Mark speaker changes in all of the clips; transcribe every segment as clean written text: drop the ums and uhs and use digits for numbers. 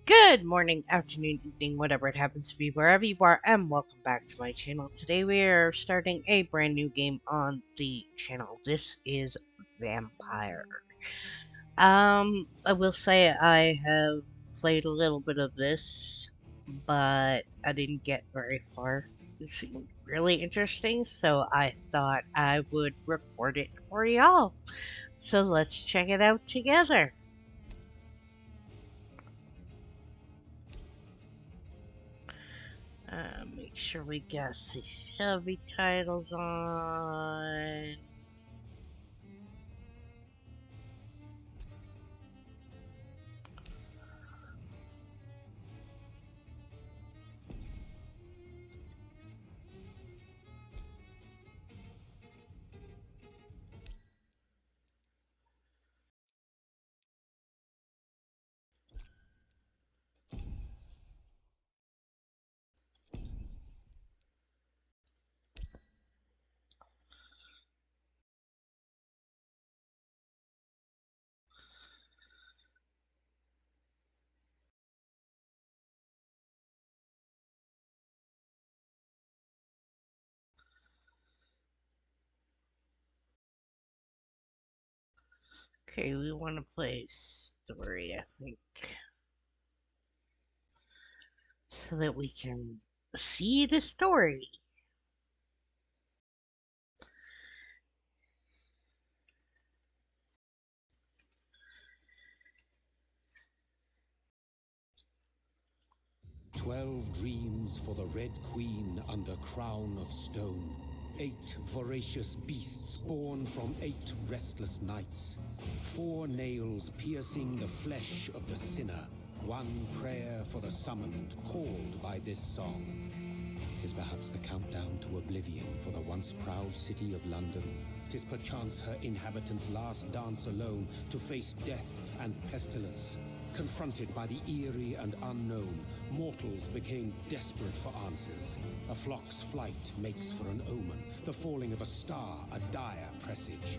Speaker 1: Good morning, afternoon, evening, whatever it happens to be, wherever you are, and welcome back to my channel. Today we are starting a brand new game on the channel. This is Vampyr. I will say I have played a little bit of this, but I didn't get very far. It seemed really interesting, so I thought I would record it for y'all. So let's check it out together. Make sure we got the subtitles on. Okay, we want to play story, I think, so that we can see the story.
Speaker 2: "12 dreams for the Red Queen under crown of stone. 8 voracious beasts born from 8 restless nights. 4 nails piercing the flesh of the sinner. 1 prayer for the summoned, called by this song. 'Tis perhaps the countdown to oblivion for the once proud city of London. 'Tis perchance her inhabitants' last dance alone to face death and pestilence. Confronted by the eerie and unknown, mortals became desperate for answers. A flock's flight makes for an omen, the falling of a star a dire presage.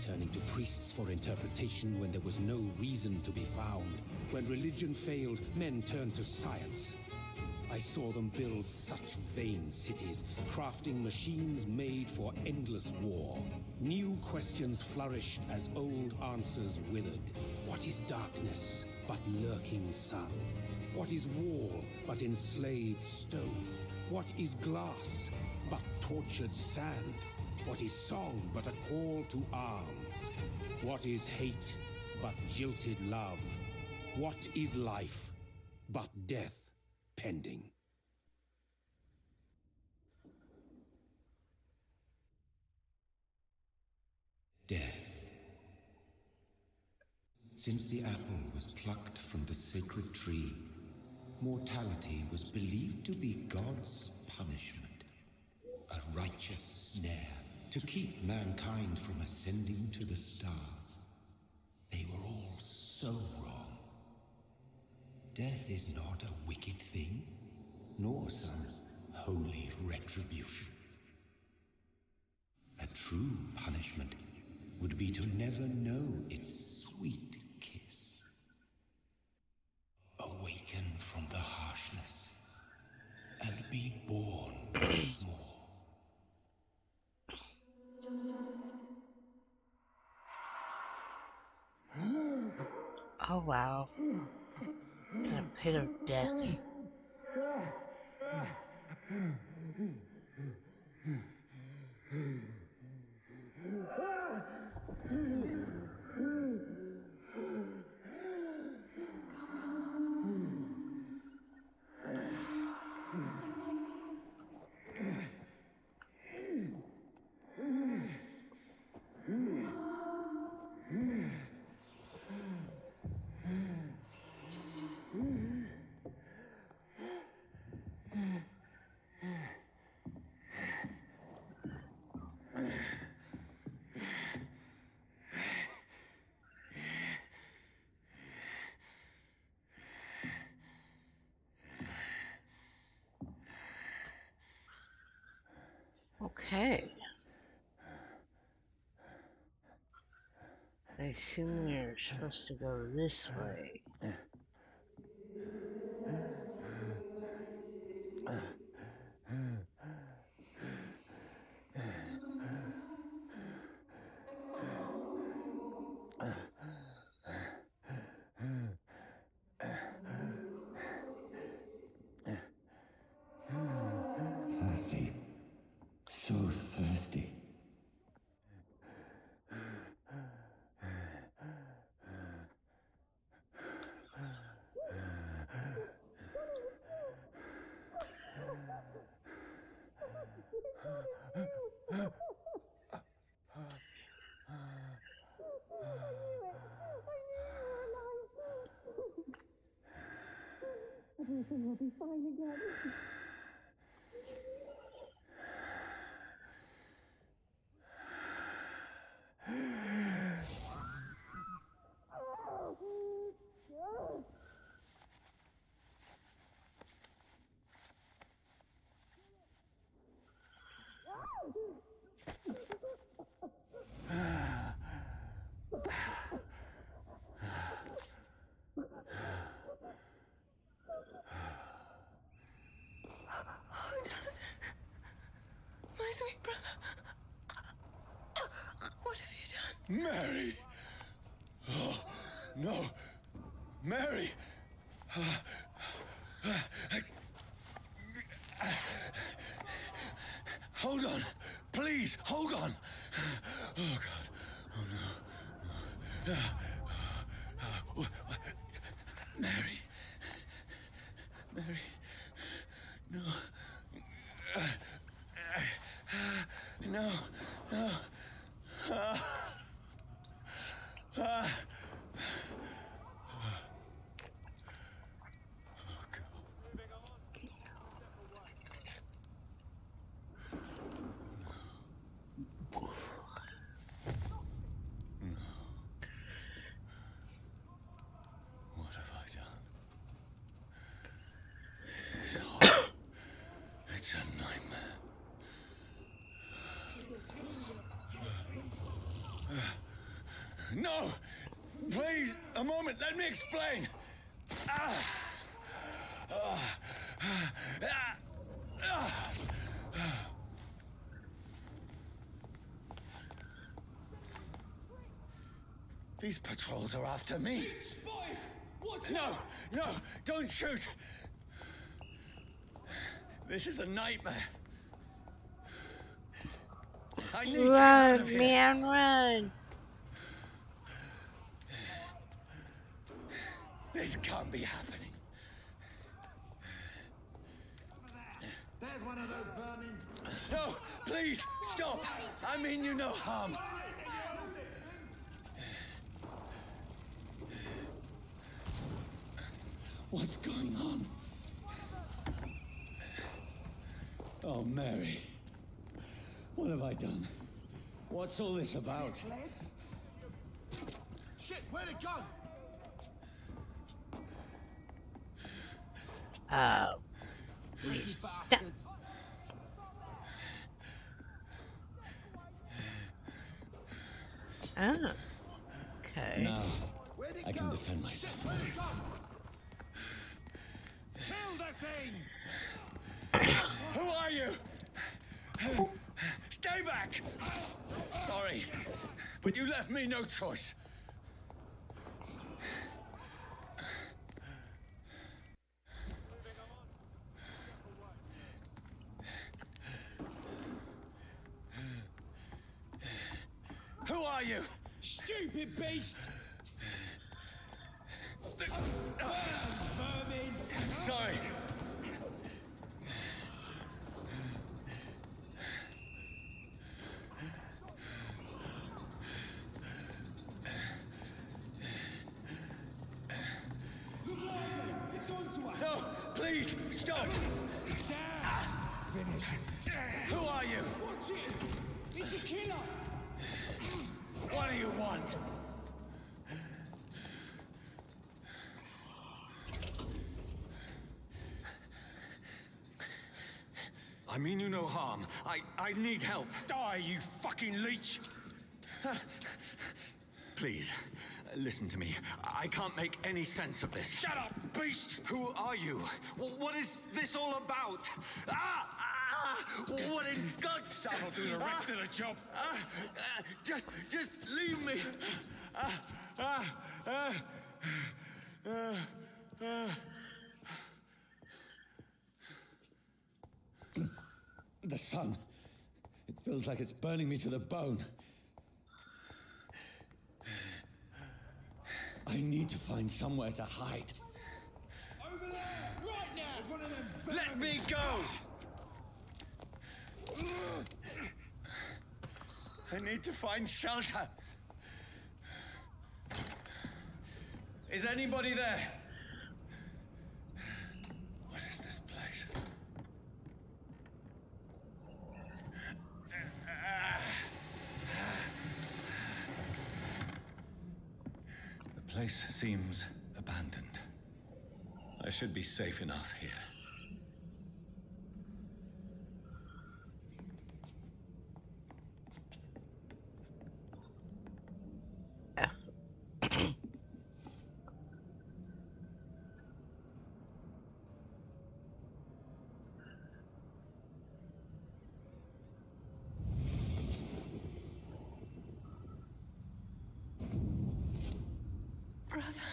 Speaker 2: Turning to priests for interpretation when there was no reason to be found. When religion failed, men turned to science. I saw them build such vain cities, crafting machines made for endless war. New questions flourished as old answers withered. What is darkness but lurking sun? What is wall but enslaved stone? What is glass but tortured sand? What is song but a call to arms? What is hate but jilted love? What is life but death pending? Death. Since the apple was plucked from the sacred tree, mortality was believed to be God's punishment, a righteous snare to keep mankind from ascending to the stars. They were all so wrong. Death is not a wicked thing, nor some holy retribution. A true punishment would be to never know its sweet kiss. Awaken from the harshness and be born once more.
Speaker 1: Oh wow. In a pit of death. Okay. I assume we're supposed to go this way.
Speaker 2: So thirsty.
Speaker 3: Everything will be fine again. My sweet brother. What have you done?
Speaker 2: Mary! Oh, no! Mary! Hold on! Please, hold on! Oh, God. Oh, no. Mary. Mary. No. No. No. What have I done? It's horrible. It's a nightmare. No! Please, a moment, let me explain! These patrols are after me.
Speaker 4: Spotted! What's
Speaker 2: No, no, don't shoot! This is a nightmare. I need to get out of
Speaker 1: Run,
Speaker 2: here.
Speaker 1: man, run!
Speaker 2: This can't be happening.
Speaker 4: There's one of those vermin.
Speaker 2: No, please, stop! I mean you no harm. What's going on? Oh, Mary. What have I done? What's all this about?
Speaker 4: Shit, where'd it go? You bastards.
Speaker 1: Oh, okay.
Speaker 2: Now,
Speaker 4: Where'd it
Speaker 2: I
Speaker 4: go?
Speaker 2: can defend myself.
Speaker 4: Shit, where'd it go? Kill that thing!
Speaker 2: Who are you? Stay back! Sorry, but you left me no choice. Who are you?
Speaker 4: Stupid beast! Vermin!
Speaker 2: Sorry.
Speaker 4: Look lively! It's onto us!
Speaker 2: No, please, stop!
Speaker 4: It's down! Finish him.
Speaker 2: Who are you?
Speaker 4: Watch it! It's a killer!
Speaker 2: What do you want? I mean you no harm. I need help. Die, you fucking leech! Please, listen to me. I can't make any sense of this. Shut up, beast! Who are you? What is this all about? What in God's... That'll do the rest of the job. Just leave me. The sun.
Speaker 4: Feels like it's burning me to the bone. I need to find somewhere to hide. Over there! Right now! There's one of them.
Speaker 5: Let me go! I need to find shelter. Is anybody there? What is this place? The place seems abandoned. I should be safe enough here.
Speaker 3: Brother,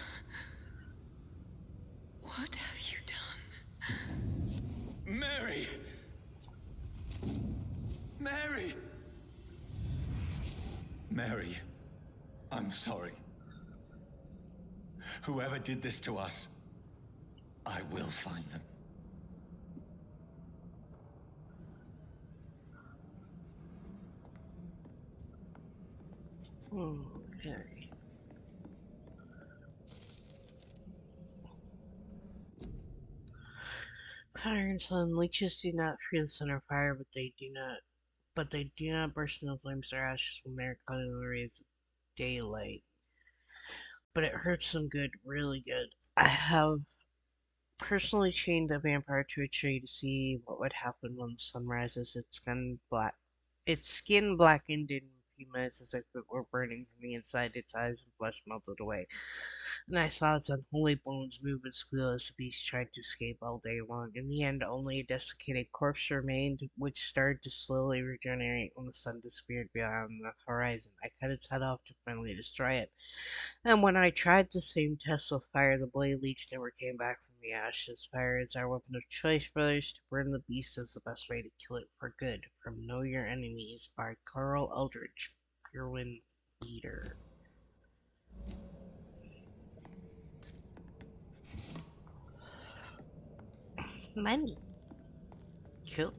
Speaker 3: what have you done?
Speaker 5: Mary! Mary! Mary, I'm sorry. Whoever did this to us, I will find them.
Speaker 1: Okay. Fire and sun leeches do not free the center of fire, but they do not burst into flames or ashes when they are caught in the rays of daylight. But it hurts them good, really good. I have personally chained a vampire to a tree to see what would happen when the sun rises. Its skin blackened in a few minutes as if it were burning from the inside. Its eyes and flesh melted away, and I saw its unholy bones move and squeal as the beast tried to escape all day long. In the end, only a desiccated corpse remained, which started to slowly regenerate when the sun disappeared beyond the horizon. I cut its head off to finally destroy it, and when I tried the same test with fire, the blade leech never came back from the ashes. Fire is our weapon of choice, brothers. To burn the beast is the best way to kill it for good. From Know Your Enemies by Carl Eldridge, Purewin Leader. Money. Cool.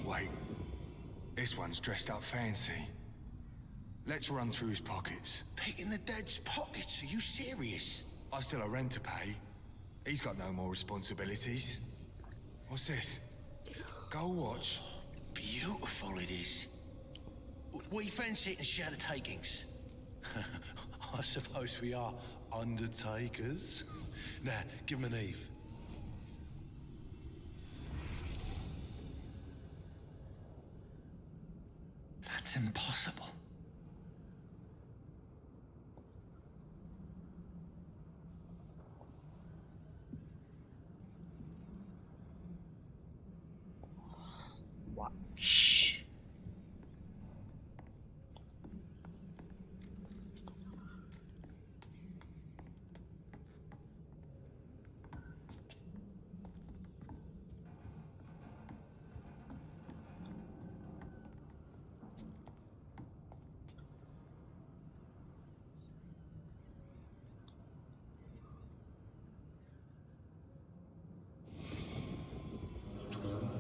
Speaker 6: Wait. This one's dressed up fancy. Let's run through his pockets.
Speaker 5: Picking the dead's pockets? Are you serious?
Speaker 6: I've still a rent to pay. He's got no more responsibilities. What's this? Gold watch?
Speaker 5: Beautiful it is. We fancy it and share the takings. I suppose we are undertakers. Now, give him an Eve. That's impossible.
Speaker 1: Watch.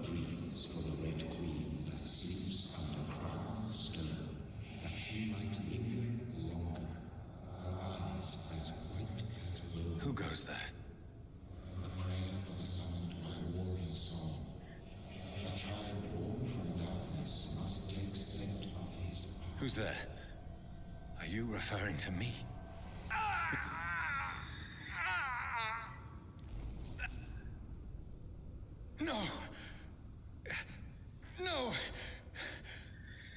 Speaker 2: Dreams for the Red Queen that sleeps under crown of stone, that she might linger longer, her eyes as white as wool.
Speaker 5: Who goes there?
Speaker 2: A prayer for the sound of my warrior song. A child born from darkness must take scent of his path.
Speaker 5: Who's there? Are you referring to me? No! No!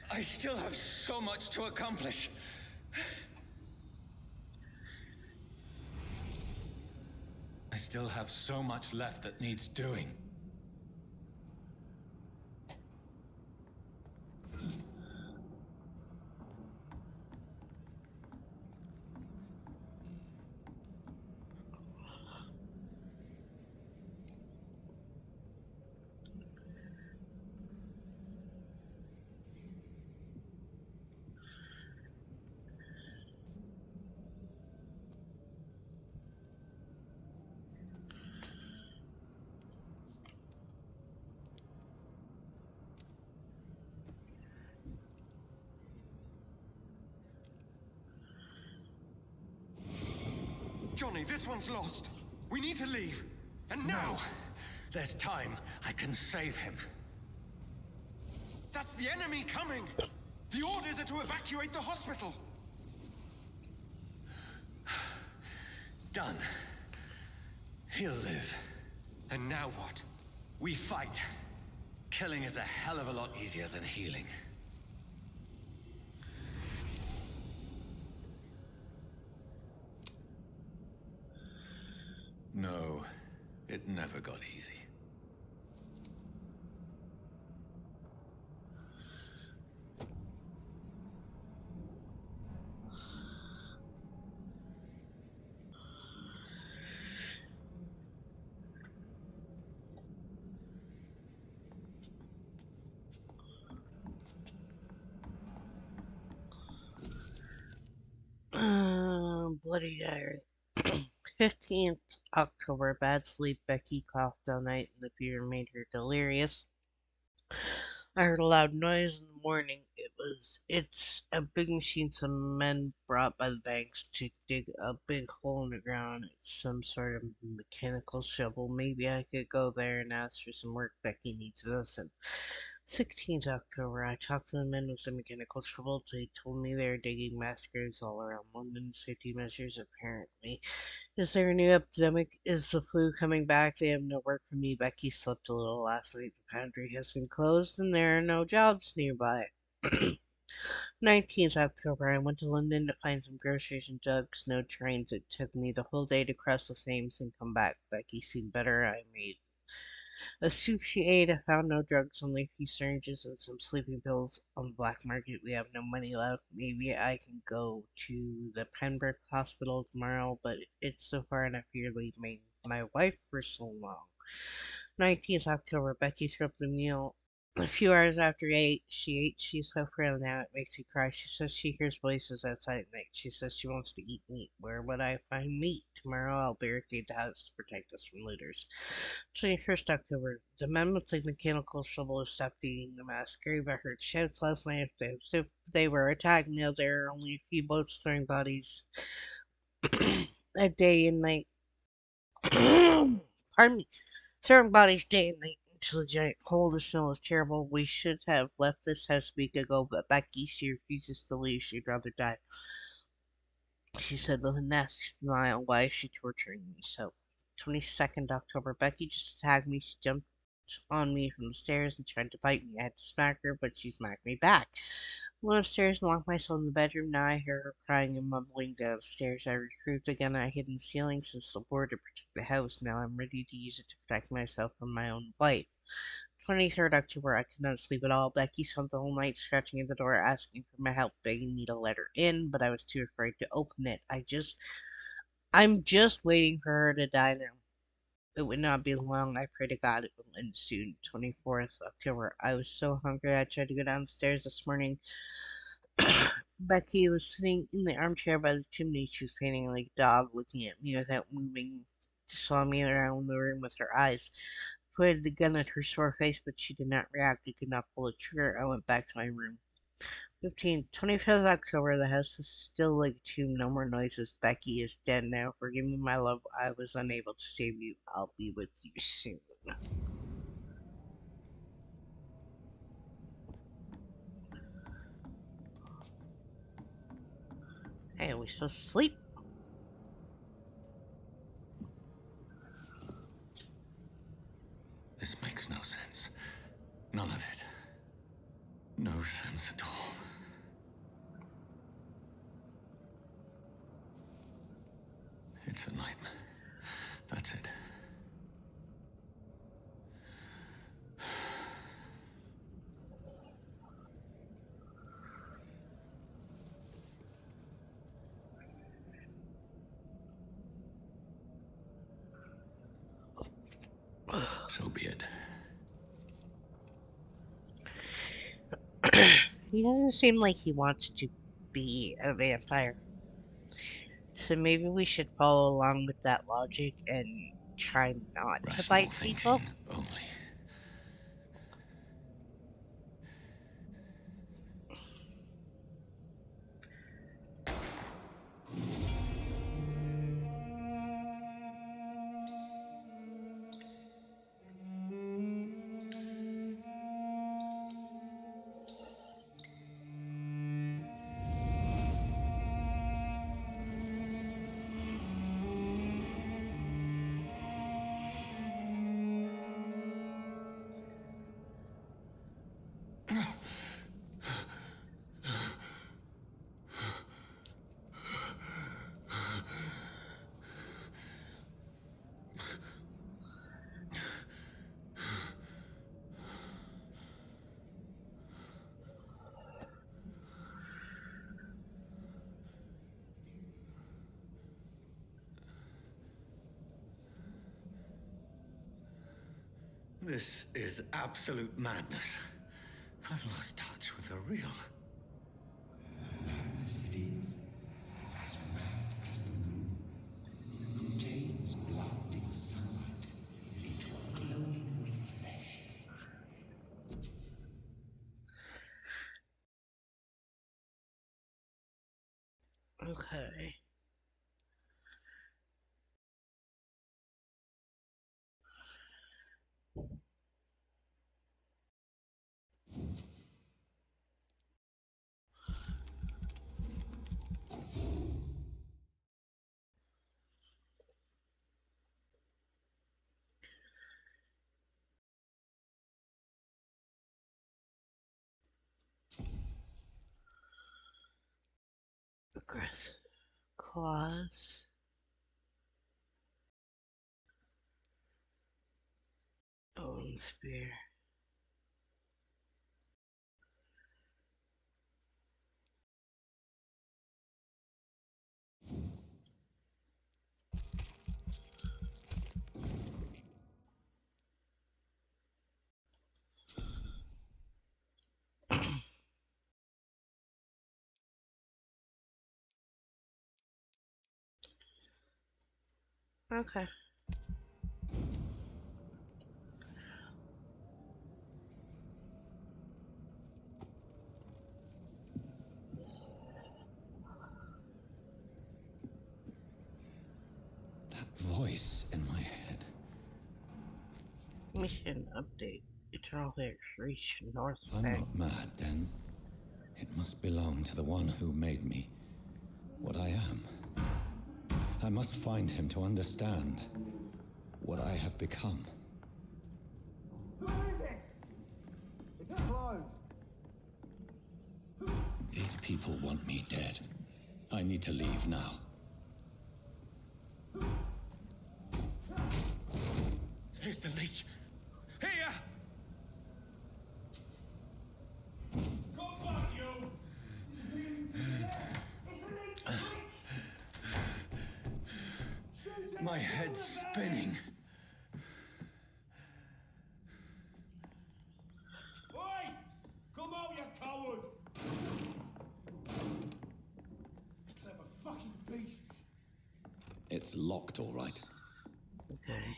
Speaker 5: I
Speaker 4: still have so much to accomplish. I still have so much left that needs doing.
Speaker 7: Johnny, this one's lost. We need to leave. And
Speaker 4: No.
Speaker 7: now!
Speaker 4: There's time. I can save him.
Speaker 7: That's the enemy coming! The orders are to evacuate the hospital!
Speaker 4: Done. He'll live.
Speaker 7: And now what?
Speaker 4: We fight. Killing is a hell of a lot easier than healing. No, it never got easy.
Speaker 1: Bloody diary. 15th October. Bad sleep. Becky coughed all night and the fever made her delirious. I heard a loud noise in the morning. It's a big machine some men brought by the banks to dig a big hole in the ground. It's some sort of mechanical shovel. Maybe I could go there and ask for some work. Becky needs medicine. 16th October. I talked to the men with the mechanical shovel. They told me they were digging mass graves all around London. Safety measures, apparently. Is there a new epidemic? Is the flu coming back? They have no work for me. Becky slept a little last night. The pantry has been closed and there are no jobs nearby. 19th October. I went to London to find some groceries and drugs. No trains. It took me the whole day to cross the Thames and come back. Becky seemed better. I made a soup she ate. I found no drugs, only a few syringes and some sleeping pills on the black market. We have no money left. Maybe I can go to the Pembroke Hospital tomorrow, but it's so far and I fear leaving my wife for so long. 19th October. Becky threw up the meal. A few hours after she ate. She's so frail now it makes me cry. She says she hears voices outside at night. She says she wants to eat meat. Where would I find meat? Tomorrow I'll barricade the house to protect us from looters. 21st October. The men with the mechanical shovel have stopped digging the mass grave. I heard shouts last night if they were attacked. Now there are only a few boats throwing bodies a day and night. Pardon me. Throwing bodies day and night into the giant hole. The smell is terrible. We should have left this house a week ago, but Becky, she refuses to leave. She'd rather die. She said with a nasty smile, why is she torturing me so? 22nd October. Becky just attacked me. She jumped on me from the stairs and tried to bite me. I had to smack her, but she smacked me back. I went upstairs and locked myself in the bedroom. Now I hear her crying and mumbling downstairs. I retrieved the gun I hid in the ceiling since the board to protect the house. Now I'm ready to use it to protect myself from my own wife. 23rd October. I could not sleep at all. Becky spent the whole night scratching at the door, asking for my help, begging me to let her in, but I was too afraid to open it. I'm just waiting for her to die now. It would not be long. I pray to God it will end soon. 24th October. I was so hungry I tried to go downstairs this morning. Becky was sitting in the armchair by the chimney. She was painting like a dog, looking at me without moving. She saw me around the room with her eyes. I pointed the gun at her sore face, but she did not react. I could not pull the trigger. I went back to my room. 25th October. The house is still like a tomb. No more noises. Becky is dead now. Forgive me, my love. I was unable to save you. I'll be with you soon. Hey, are we supposed to sleep?
Speaker 4: This makes no sense. None of it. No sense at all.
Speaker 5: It's a nightmare. That's it. So be it.
Speaker 1: He doesn't seem like he wants to be a vampire. So maybe we should follow along with that logic and try not to
Speaker 5: Rational
Speaker 1: bite
Speaker 5: thinking
Speaker 1: people.
Speaker 5: only. This is absolute madness. I've lost touch with the real.
Speaker 2: Madness it is, as mad as the moon. Change blinding sunlight into a glowing reflection.
Speaker 1: Okay. Aggressive claws. Bone spear. Okay.
Speaker 2: That voice in my head.
Speaker 1: Mission update. Eternal Hairs reach North
Speaker 2: I'm
Speaker 1: Bank.
Speaker 2: not mad, then. It must belong to the one who made me what I am. I must find him to understand what I have become.
Speaker 7: Who is it? It's closed.
Speaker 2: These people want me dead. I need to leave now.
Speaker 4: Here's the leech. Here! Come back, you!
Speaker 5: My head's spinning.
Speaker 4: Oi! Come out, you coward! Clever fucking beasts.
Speaker 2: It's locked, all right.
Speaker 1: Okay.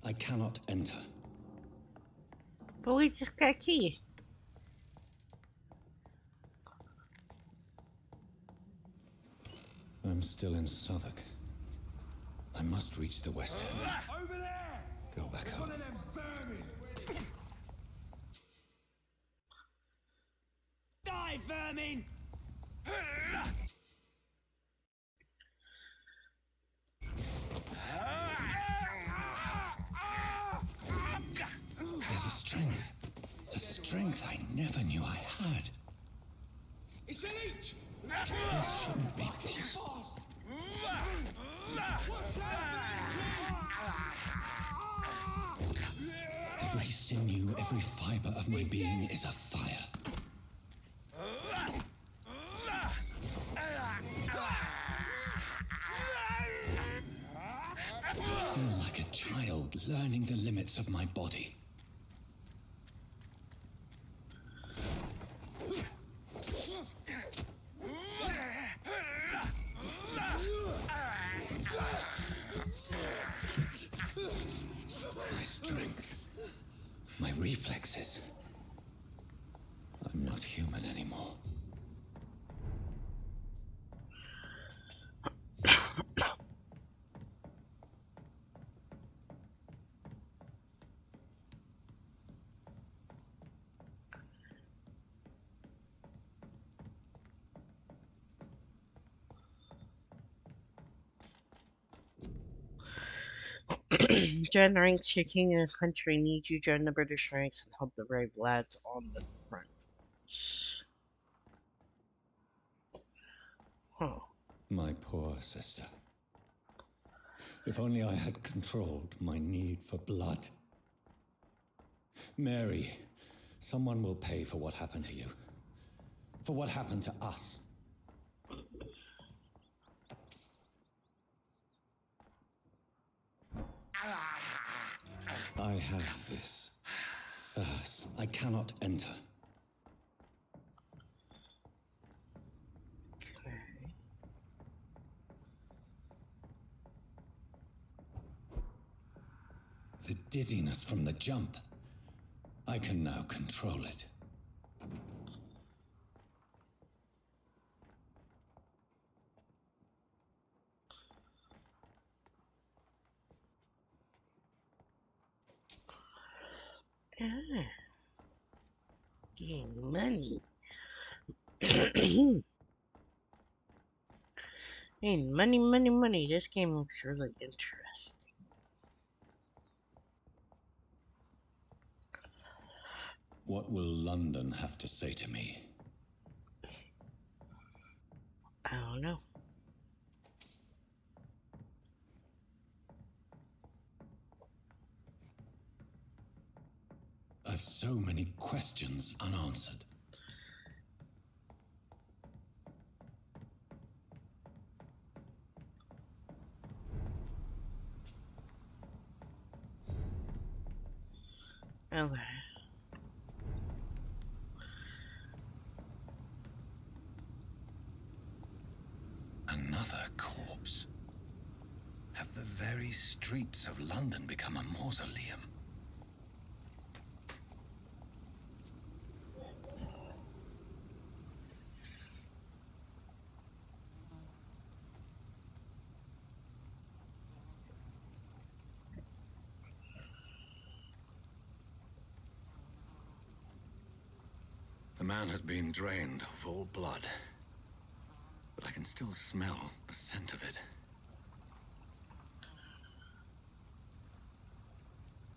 Speaker 2: I cannot enter.
Speaker 1: But we just got a key.
Speaker 2: I'm still in Southwark. I must reach the West End.
Speaker 4: Over there!
Speaker 2: Go back
Speaker 4: There's
Speaker 2: home.
Speaker 4: one of them vermin! Die, vermin! There's a strength I never knew I had.
Speaker 6: It's a leech!
Speaker 4: This shouldn't be possible.
Speaker 6: Watch out,
Speaker 4: Every sinew, every fiber of my being is afire. I feel like a child learning the limits of my body. My strength, my reflexes. I'm not human anymore.
Speaker 1: Join the ranks, your king and country need you. Join the British ranks and help the brave lads on the front. Huh.
Speaker 4: My poor sister. If only I had controlled my need for blood. Mary, someone will pay for what happened to you. For what happened to us. I have this thirst I cannot enter.
Speaker 1: Okay.
Speaker 4: The dizziness from the jump. I can now control it.
Speaker 1: Ah. Gain money. Gain money, money, money. This game looks really interesting.
Speaker 4: What will London have to say to me?
Speaker 1: I don't know.
Speaker 4: I've so many questions unanswered.
Speaker 1: Okay.
Speaker 4: Another corpse. Have the very streets of London become a mausoleum? The man has been drained of all blood, but I can still smell the scent of it.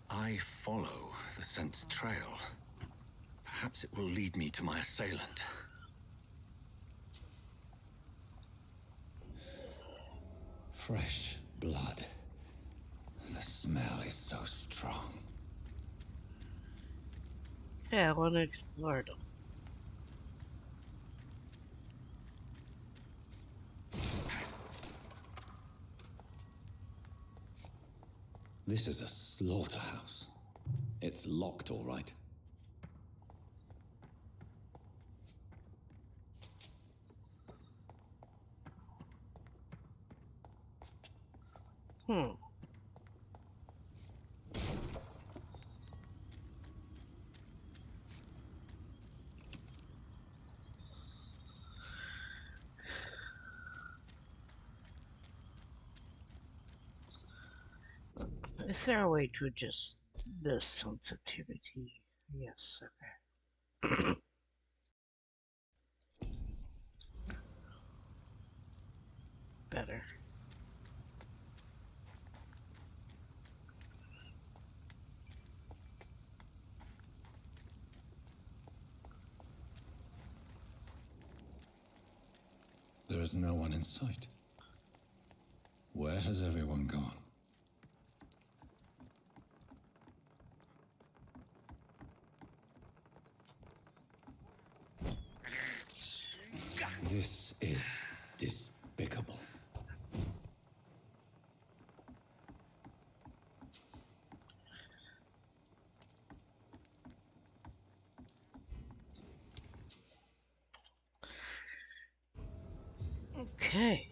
Speaker 4: I follow the scent's trail. Perhaps it will lead me to my assailant. Fresh blood. The smell is so strong.
Speaker 1: Yeah, I want to explore them.
Speaker 4: This is a slaughterhouse. It's locked, all right.
Speaker 1: Is there a way to adjust the sensitivity? Yes, okay.
Speaker 4: is no one in sight. Where has everyone gone? This is despicable.
Speaker 1: Okay.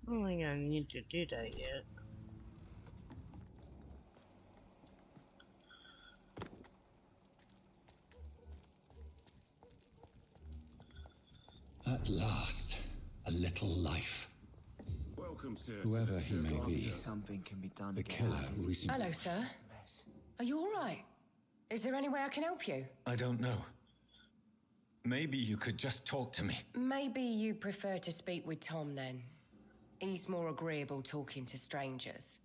Speaker 1: I don't think I need to do that yet.
Speaker 2: At last, a little life.
Speaker 6: Welcome, sir.
Speaker 2: Whoever he may be,
Speaker 8: Something can be done
Speaker 2: the
Speaker 8: to get
Speaker 2: killer
Speaker 8: out of this
Speaker 2: recently...
Speaker 3: Hello, sir. Are you all right? Is there any way I can help you?
Speaker 4: I don't know. Maybe you could just talk to me.
Speaker 3: Maybe you prefer to speak with Tom then. He's more agreeable talking to strangers.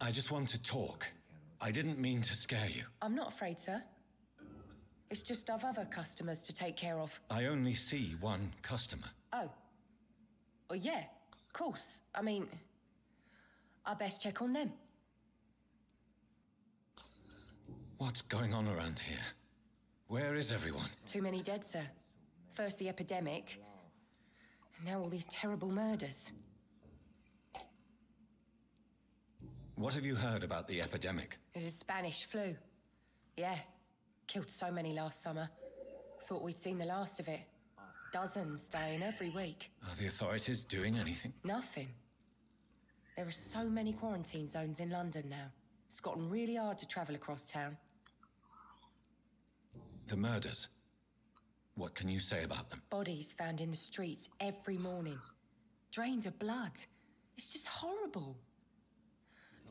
Speaker 4: I just want to talk. I didn't mean to scare you.
Speaker 3: I'm not afraid, sir. It's just I've other customers to take care of.
Speaker 4: I only see one customer.
Speaker 3: Oh. Well, yeah, of course. I mean, I best check on them.
Speaker 4: What's going on around here? Where is everyone?
Speaker 3: Too many dead, sir. First the epidemic, and now all these terrible murders.
Speaker 4: What have you heard about the epidemic?
Speaker 3: There's a Spanish flu. Yeah, killed so many last summer. Thought we'd seen the last of it. Dozens dying every week.
Speaker 4: Are the authorities doing anything?
Speaker 3: Nothing. There are so many quarantine zones in London now. It's gotten really hard to travel across town.
Speaker 4: The murders. What can you say about them?
Speaker 3: Bodies found in the streets every morning. Drained of blood. It's just horrible.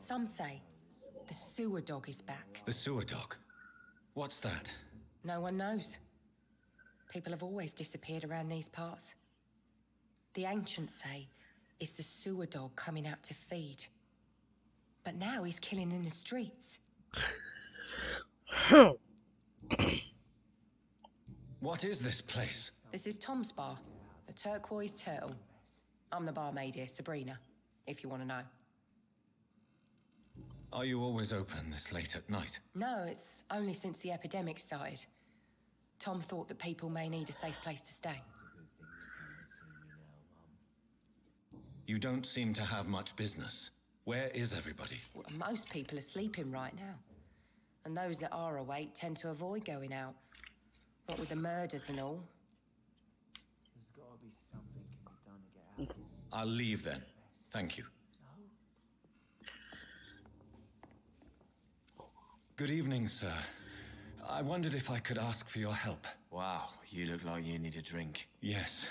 Speaker 3: Some say the sewer dog is back.
Speaker 4: The sewer dog? What's that?
Speaker 3: No one knows. People have always disappeared around these parts. The ancients say it's the sewer dog coming out to feed. But now he's killing in the streets.
Speaker 4: What is this place?
Speaker 3: This is Tom's bar, the Turquoise Turtle. I'm the barmaid here, Sabrina, if you want to know.
Speaker 4: Are you always open this late at night?
Speaker 3: No, it's only since the epidemic started. Tom thought that people may need a safe place to stay.
Speaker 4: You don't seem to have much business. Where is everybody?
Speaker 3: Well, most people are sleeping right now. And those that are awake tend to avoid going out. What with the murders and all.
Speaker 8: There's gotta be something can be done to get out of this.
Speaker 4: I'll leave then. Thank you. Good evening, sir. I wondered if I could ask for your help.
Speaker 8: Wow, you look like you need a drink.
Speaker 4: Yes.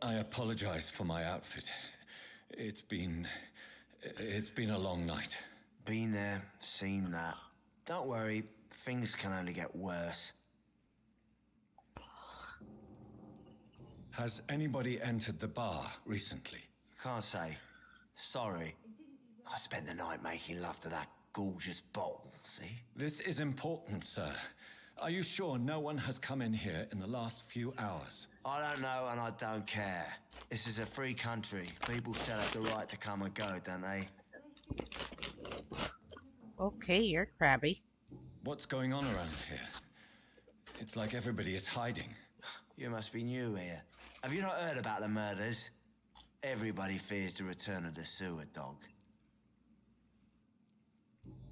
Speaker 4: I apologize for my outfit. It's been a long night.
Speaker 8: Been there, seen that. Don't worry, things can only get worse.
Speaker 4: Has anybody entered the bar recently?
Speaker 8: Can't say. Sorry. I spent the night making love to that gorgeous bottle, see?
Speaker 4: This is important, sir. Are you sure no one has come in here in the last few hours?
Speaker 8: I don't know and I don't care. This is a free country. People still have the right to come and go, don't they?
Speaker 1: Okay, you're crabby.
Speaker 4: What's going on around here? It's like everybody is hiding.
Speaker 8: You must be new here. Have you not heard about the murders? Everybody fears the return of the sewer dog.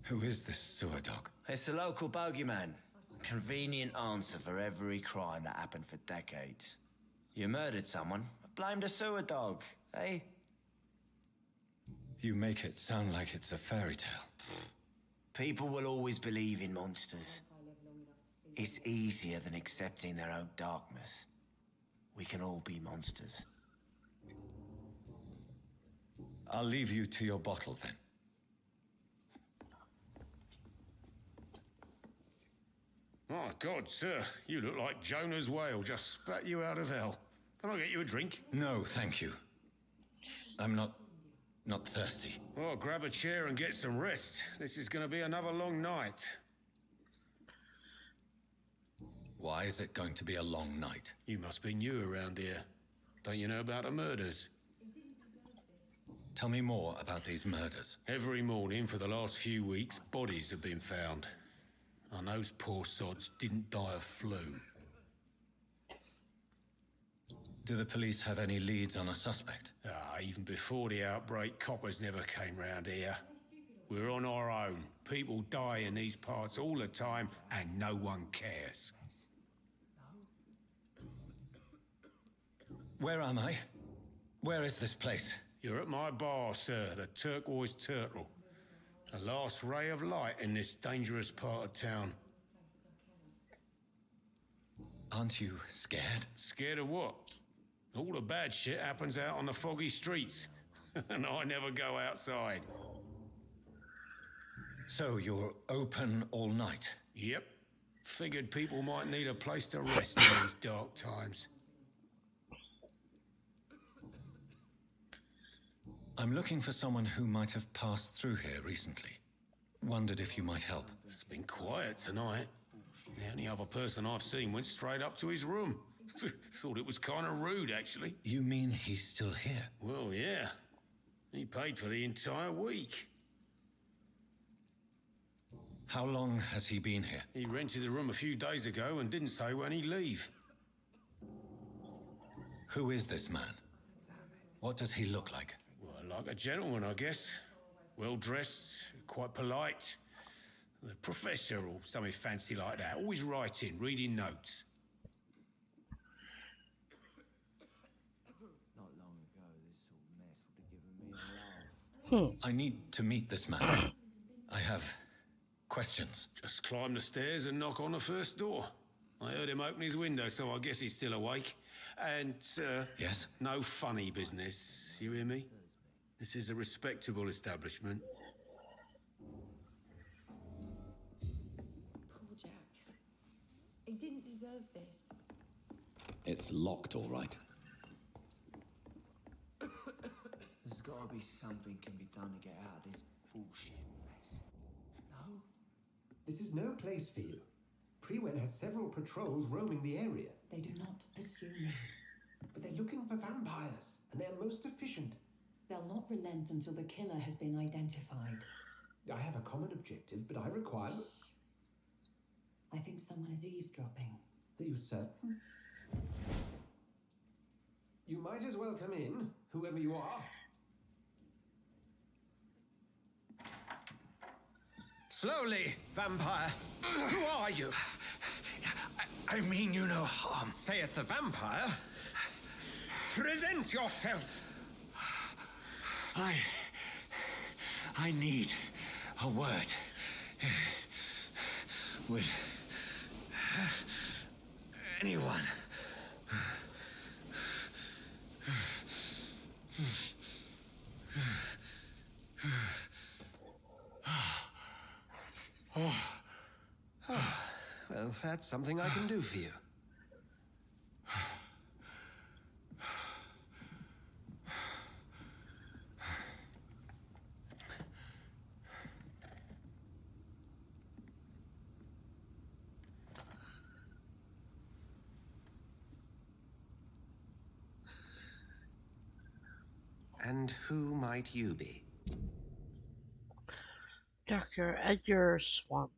Speaker 4: Who is this sewer dog?
Speaker 8: It's the local bogeyman. Convenient answer for every crime that happened for decades. You murdered someone. Blamed a sewer dog, eh?
Speaker 4: You make it sound like it's a fairy tale.
Speaker 8: People will always believe in monsters. It's easier than accepting their own darkness. We can all be monsters.
Speaker 4: I'll leave you to your bottle then.
Speaker 9: My God, sir, you look like Jonah's whale just spat you out of hell. Can I get you a drink?
Speaker 4: No, thank you. I'm not thirsty.
Speaker 9: Well, grab a chair and get some rest. This is going to be another long night.
Speaker 4: Why is it going to be a long night?
Speaker 9: You must be new around here. Don't you know about the murders?
Speaker 4: Tell me more about these murders.
Speaker 9: Every morning for the last few weeks, bodies have been found. And those poor sods didn't die of flu.
Speaker 4: Do the police have any leads on a suspect?
Speaker 9: Even before the outbreak, coppers never came round here. We're on our own. People die in these parts all the time, and no one cares.
Speaker 4: Where am I? Where is this place?
Speaker 9: You're at my bar, sir, the Turquoise Turtle. The last ray of light in this dangerous part of town.
Speaker 4: Aren't you scared?
Speaker 9: Scared of what? All the bad shit happens out on the foggy streets. And I never go outside.
Speaker 4: So you're open all night?
Speaker 9: Yep. Figured people might need a place to rest in these dark times.
Speaker 4: I'm looking for someone who might have passed through here recently. Wondered if you might help.
Speaker 9: It's been quiet tonight. The only other person I've seen went straight up to his room. Thought it was kind of rude, actually.
Speaker 4: You mean he's still here?
Speaker 9: Well, yeah. He paid for the entire week.
Speaker 4: How long has he been here?
Speaker 9: He rented the room a few days ago and didn't say when he'd leave.
Speaker 4: Who is this man? What does he look like?
Speaker 9: Well, like a gentleman, I guess. Well-dressed, quite polite. A professor or something fancy like that. Always writing, reading notes.
Speaker 8: Not long ago, this sort of mess would have given me a laugh.
Speaker 4: I need to meet this man. I have questions.
Speaker 9: Just climb the stairs and knock on the first door. I heard him open his window, so I guess he's still awake. And,
Speaker 4: Yes?
Speaker 9: no funny business. You hear me? This is a respectable establishment.
Speaker 10: Poor Jack. He didn't deserve this.
Speaker 11: It's locked, all right.
Speaker 8: There's gotta be something can be done to get out of this bullshit. No?
Speaker 12: This is no place for you. Prewen has several patrols roaming the area.
Speaker 10: They do not pursue me.
Speaker 12: But they're looking for vampires, and they're most efficient.
Speaker 10: They'll not relent until the killer has been identified.
Speaker 12: I have a common objective, but I require...
Speaker 10: I think someone is eavesdropping.
Speaker 12: Are you certain? You might as well come in, whoever you are.
Speaker 7: Slowly, vampire. Who are you?
Speaker 6: I mean you no harm.
Speaker 7: Saith the vampire. Present yourself.
Speaker 6: I need a word with anyone.
Speaker 7: Well, that's something I can do for you. And who might you be?
Speaker 1: Dr. Edgar Swampy.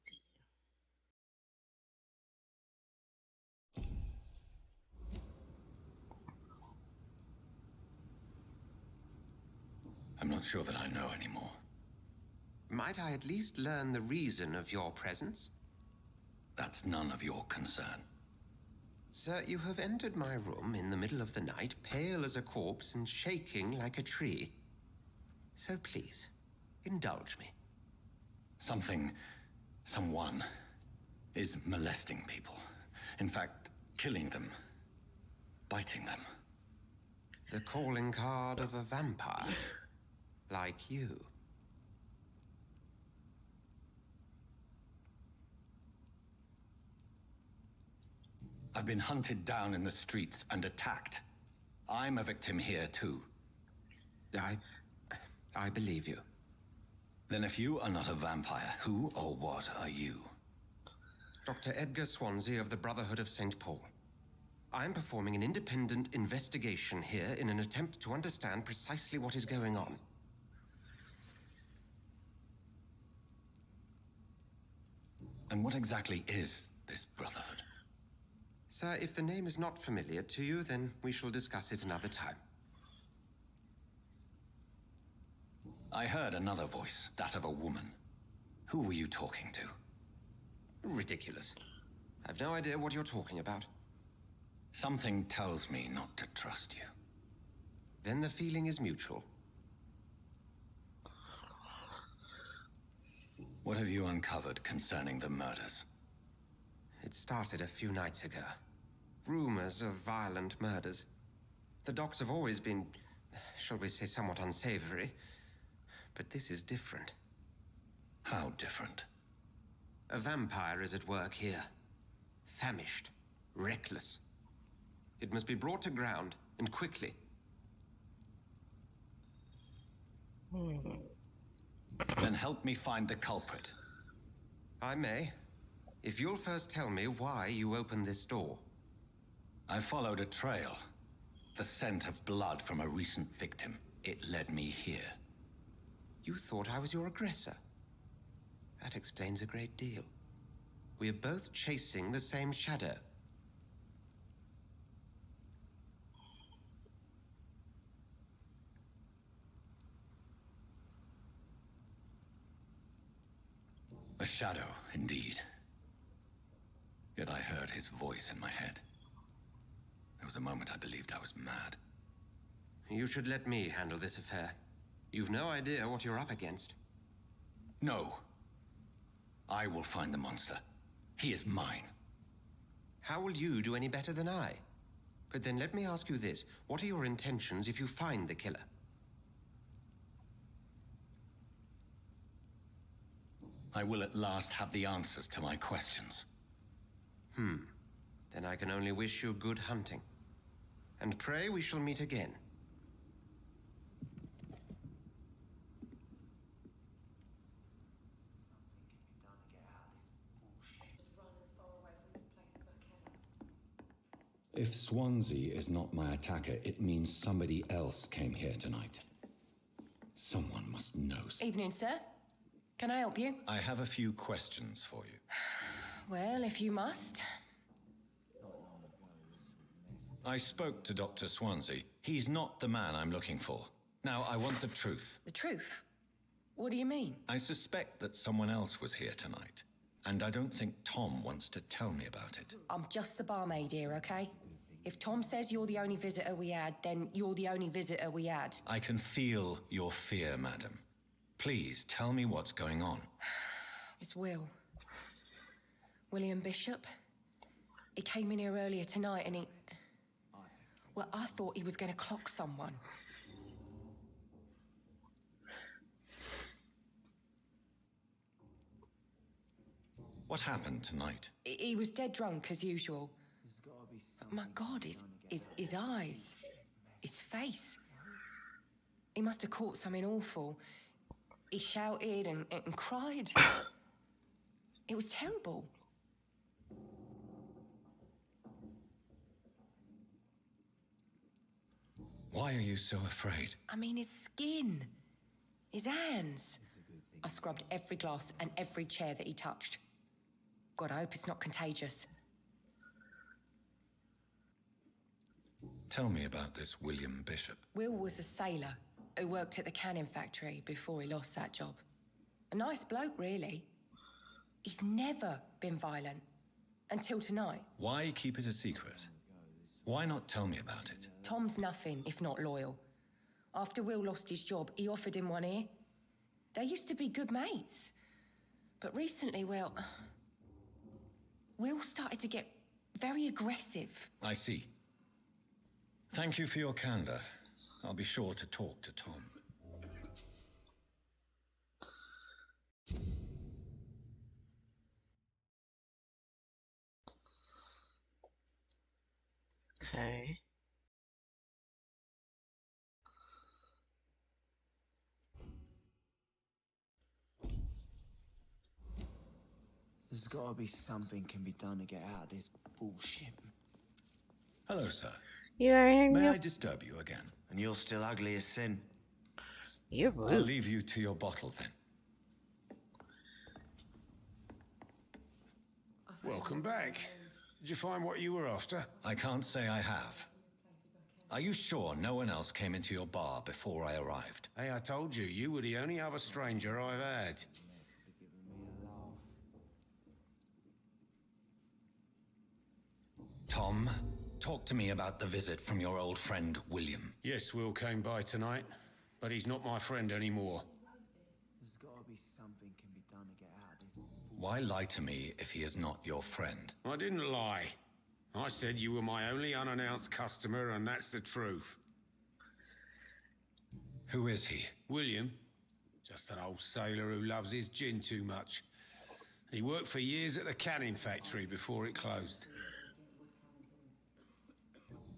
Speaker 4: I'm not sure that I know anymore.
Speaker 7: Might I at least learn the reason of your presence?
Speaker 4: That's none of your concern.
Speaker 13: Sir, you have entered my room in the middle of the night, pale as a corpse and shaking like a tree. So please, indulge me.
Speaker 4: Someone is molesting people. In fact, killing them. Biting them.
Speaker 13: The calling card of a vampire. Like you.
Speaker 4: I've been hunted down in the streets and attacked. I'm a victim here, too.
Speaker 13: I believe you.
Speaker 4: Then if you are not a vampire, who or what are you?
Speaker 13: Dr. Edgar Swansea of the Brotherhood of St. Paul. I am performing an independent investigation here in an attempt to understand precisely what is going on.
Speaker 4: And what exactly is this Brotherhood?
Speaker 13: Sir, if the name is not familiar to you, then we shall discuss it another time.
Speaker 4: I heard another voice, that of a woman. Who were you talking to?
Speaker 13: Ridiculous. I've no idea what you're talking about.
Speaker 4: Something tells me not to trust you.
Speaker 13: Then the feeling is mutual.
Speaker 4: What have you uncovered concerning the murders?
Speaker 13: It started a few nights ago. Rumors of violent murders. The docs have always been, shall we say, somewhat unsavory. But this is different.
Speaker 4: How different?
Speaker 13: A vampire is at work here. Famished. Reckless. It must be brought to ground, and quickly.
Speaker 4: Then help me find the culprit.
Speaker 13: I may. If you'll first tell me why you opened this door.
Speaker 4: I followed a trail. The scent of blood from a recent victim. It led me here.
Speaker 13: You thought I was your aggressor. That explains a great deal. We are both chasing the same shadow.
Speaker 4: A shadow, indeed. Yet I heard his voice in my head. There was a moment I believed I was mad.
Speaker 13: You should let me handle this affair. You've no idea what you're up against.
Speaker 4: No. I will find the monster. He is mine.
Speaker 13: How will you do any better than I? But then let me ask you this. What are your intentions if you find the killer?
Speaker 4: I will at last have the answers to my questions.
Speaker 13: Then I can only wish you good hunting. And pray we shall meet again.
Speaker 11: If Swansea is not my attacker, it means somebody else came here tonight. Someone must know.
Speaker 3: Evening, sir. Can I help you?
Speaker 4: I have a few questions for you.
Speaker 3: Well, if you must.
Speaker 4: I spoke to Dr. Swansea. He's not the man I'm looking for. Now, I want the truth.
Speaker 3: The truth? What do you mean?
Speaker 4: I suspect that someone else was here tonight. And I don't think Tom wants to tell me about it.
Speaker 3: I'm just the barmaid here, okay? If Tom says you're the only visitor we had, then you're the only visitor we had.
Speaker 4: I can feel your fear, madam. Please, tell me what's going on.
Speaker 3: It's Will. William Bishop. He came in here earlier tonight and he... Well, I thought he was going to clock someone.
Speaker 4: What happened tonight?
Speaker 3: He was dead drunk, as usual. But my God, his eyes, his face. He must have caught something awful. He shouted and cried. It was terrible.
Speaker 4: Why are you so afraid?
Speaker 3: I mean, his skin, his hands. I scrubbed every glass and every chair that he touched. God, I hope it's not contagious.
Speaker 4: Tell me about this William Bishop.
Speaker 3: Will was a sailor who worked at the canning factory before he lost that job. A nice bloke, really. He's never been violent. Until tonight.
Speaker 4: Why keep it a secret? Why not tell me about it?
Speaker 3: Tom's nothing if not loyal. After Will lost his job, he offered him one ear. They used to be good mates. But recently, well, Will started to get very aggressive.
Speaker 4: I see. Thank you for your candor. I'll be sure to talk to Tom.
Speaker 1: Okay.
Speaker 8: There's gotta be something can be done to get out of this bullshit.
Speaker 4: Hello, sir.
Speaker 1: Yeah,
Speaker 4: May I disturb you again?
Speaker 8: And you're still ugly as sin.
Speaker 1: You're rude.
Speaker 4: I'll leave you to your bottle then.
Speaker 9: Welcome back. Did you find what you were after?
Speaker 4: I can't say I have. Are you sure no one else came into your bar before I arrived?
Speaker 9: Hey, I told you, you were the only other stranger I've had.
Speaker 4: Tom, talk to me about the visit from your old friend, William.
Speaker 9: Yes, Will came by tonight, but he's not my friend anymore.
Speaker 8: There's gotta be something can be done to get out of this.
Speaker 4: Why lie to me if he is not your friend?
Speaker 9: I didn't lie. I said you were my only unannounced customer, and that's the truth.
Speaker 4: Who is he?
Speaker 9: William. Just an old sailor who loves his gin too much. He worked for years at the canning factory before it closed.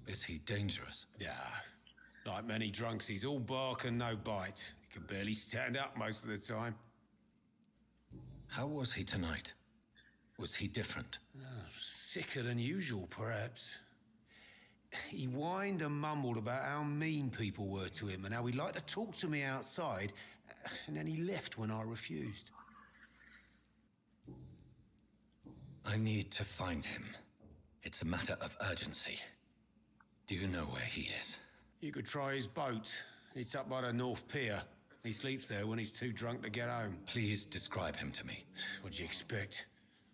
Speaker 4: Is he dangerous?
Speaker 9: Yeah. Like many drunks, he's all bark and no bite. He can barely stand up most of the time.
Speaker 4: How was he tonight? Was he different?
Speaker 9: Oh, sicker than usual, perhaps. He whined and mumbled about how mean people were to him and how he'd like to talk to me outside, and then he left when I refused.
Speaker 4: I need to find him. It's a matter of urgency. Do you know where he is?
Speaker 9: You could try his boat. It's up by the North Pier. He sleeps there when he's too drunk to get home.
Speaker 4: Please describe him to me.
Speaker 9: What'd you expect?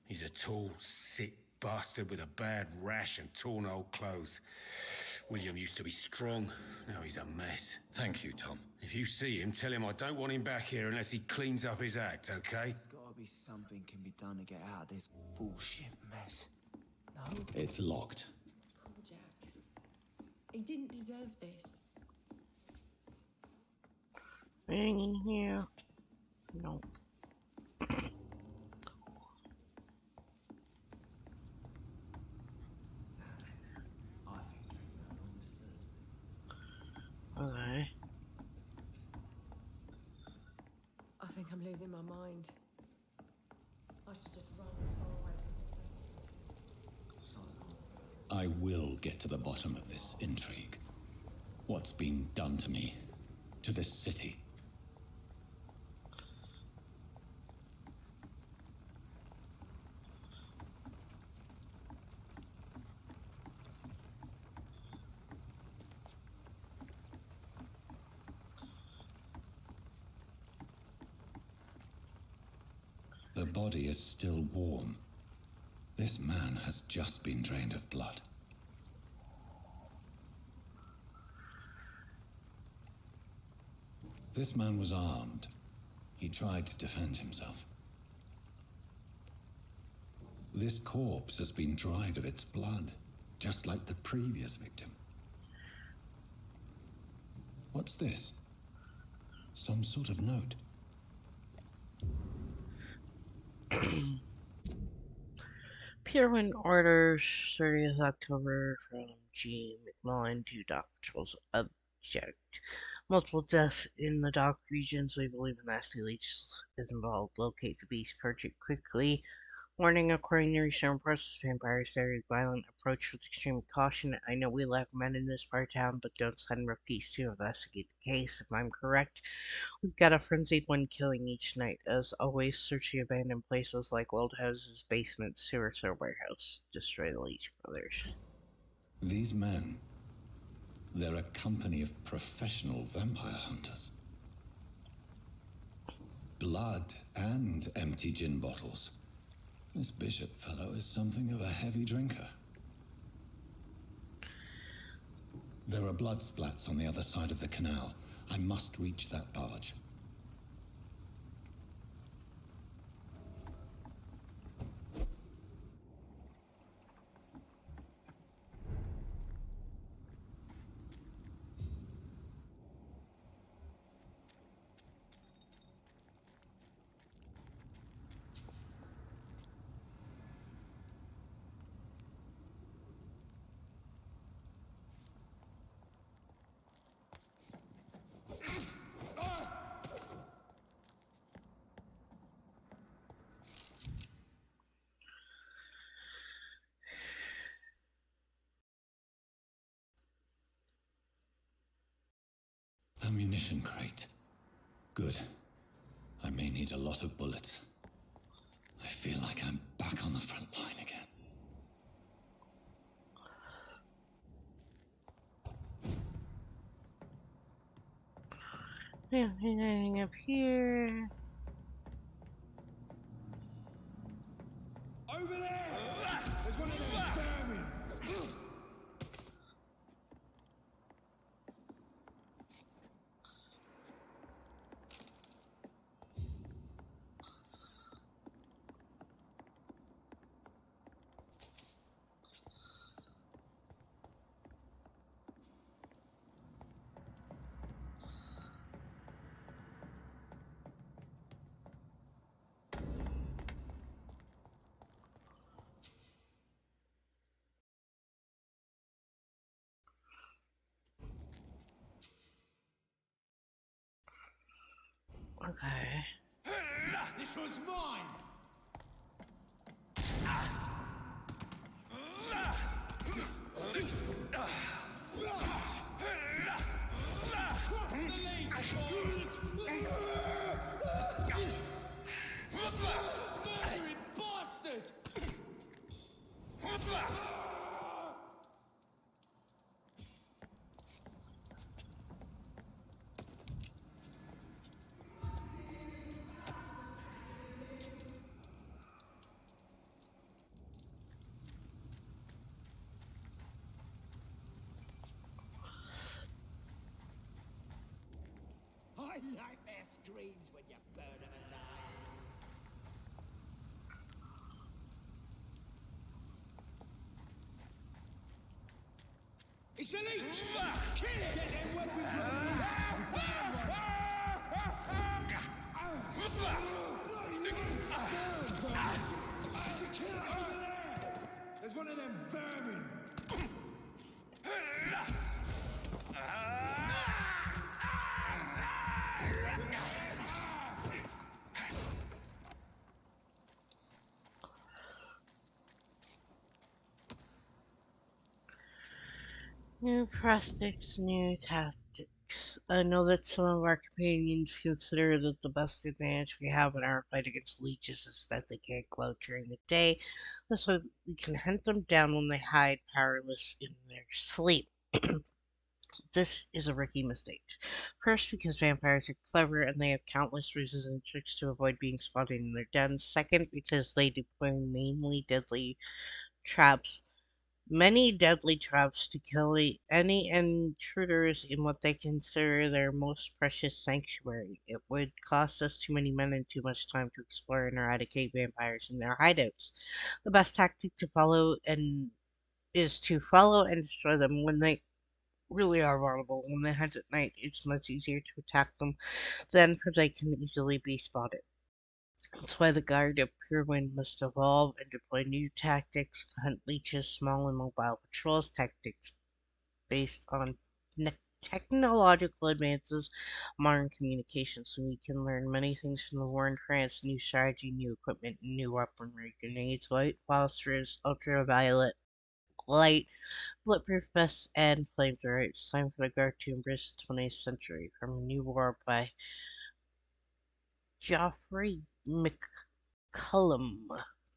Speaker 9: He's a tall, sick bastard with a bad rash and torn old clothes. William used to be strong. Now he's a mess.
Speaker 4: Thank you, Tom.
Speaker 9: If you see him, tell him I don't want him back here unless he cleans up his act, okay?
Speaker 8: There's gotta be something can be done to get out of this bullshit mess. No?
Speaker 11: It's locked.
Speaker 14: Poor Jack. He didn't deserve this.
Speaker 1: In here. No. Okay.
Speaker 14: I think I'm losing my mind. I should just run as far away from this place.
Speaker 11: I will get to the bottom of this intrigue. What's been done to me, to this city. The body is still warm. This man has just been drained of blood. This man was armed. He tried to defend himself. This corpse has been dried of its blood, just like the previous victim. What's this? Some sort of note.
Speaker 1: Pierwin orders 30th October from G. McMullen to Doc Patrol's object. Multiple deaths in the dock regions. We believe a nasty leech is involved. Locate the beast, purge it quickly. Warning, according to recent reports, vampires very violent. Approach with extreme caution. I know we lack men in this part of town, but don't send rookies to investigate the case. If I'm correct, we've got a frenzied one killing each night. As always, search the abandoned places like old houses, basements, sewers, or warehouse. Destroy the Leech Brothers.
Speaker 11: These men, they're a company of professional vampire hunters. Blood and empty gin bottles. This bishop fellow is something of a heavy drinker. There are blood splats on the other side of the canal. I must reach that barge. Ammunition crate. Good. I may need a lot of bullets. I feel like I'm back on the front line again.
Speaker 1: Yeah, anything up here?
Speaker 6: Over there! There's one of them vermin!
Speaker 1: Okay.
Speaker 6: This one's mine! Murdering bastard!
Speaker 15: I like their screams when you burn them alive.
Speaker 6: It's a leech! Kill it! Get them weapons ready! To kill it over there! There's one of them vermin!
Speaker 1: New prospects, new tactics. I know that some of our companions consider that the best advantage we have in our fight against leeches is that they can't go out during the day. This way we can hunt them down when they hide powerless in their sleep. This is a rookie mistake. First, because vampires are clever and they have countless ruses and tricks to avoid being spotted in their dens. Second, because they deploy many deadly traps to kill any intruders in what they consider their most precious sanctuary. It would cost us too many men and too much time to explore and eradicate vampires in their hideouts. The best tactic to follow and is to follow and destroy them when they really are vulnerable. When they hunt at night, it's much easier to attack them then, for they can easily be spotted. That's why the Guard of Pure Wind must evolve and deploy new tactics to hunt leeches, small and mobile patrols, tactics based on technological advances, modern communications, so we can learn many things from the war in France, new strategy, new equipment, new weaponry, grenades, white phosphorus, ultraviolet light, bulletproof vests, and flamethrowers. It's time for the Guard to embrace the 20th century. From New War by Geoffrey McCullum,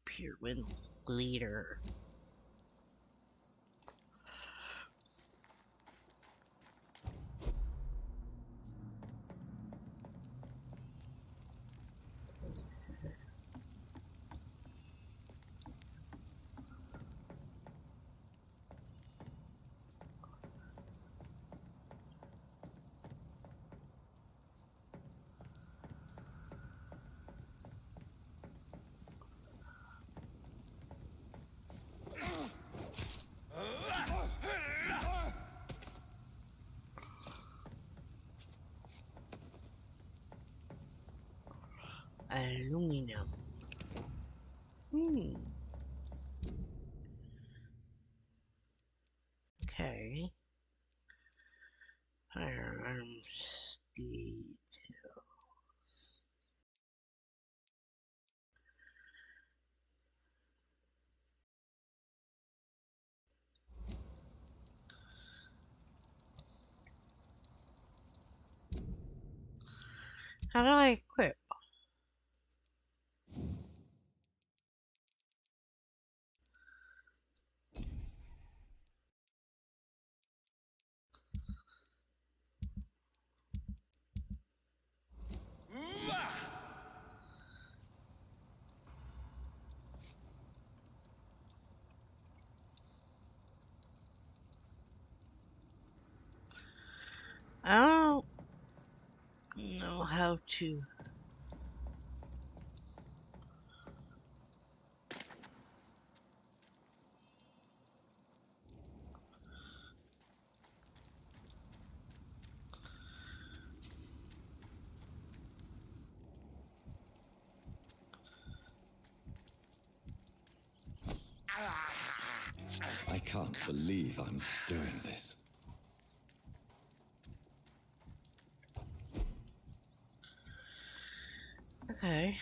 Speaker 1: Pure Wind leader. Aluminum. Hmm. Okay. Firearms detail. How do I equip? I don't know how to.
Speaker 11: I can't believe I'm doing this.
Speaker 1: Okay.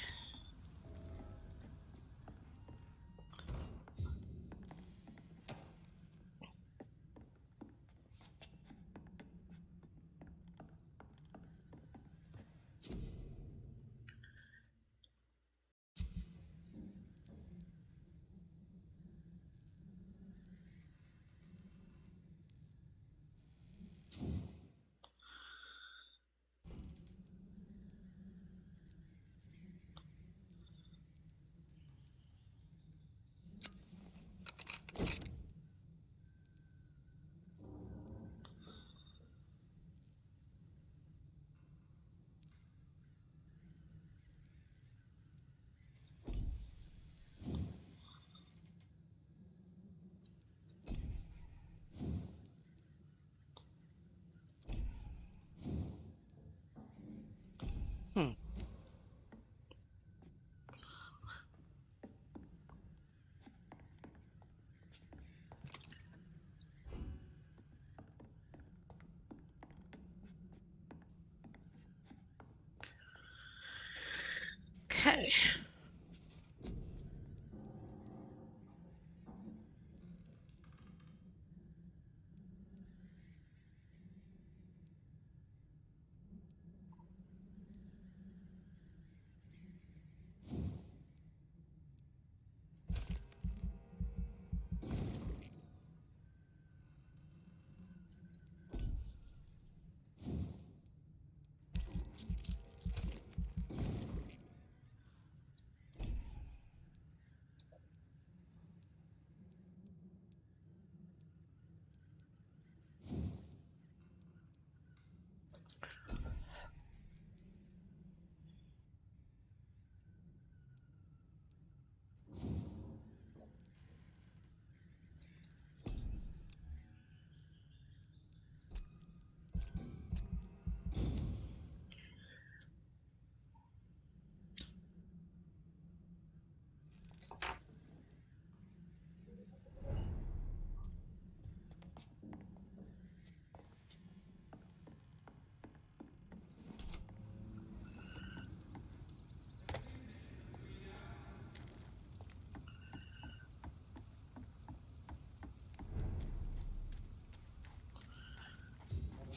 Speaker 1: Hmm. Okay.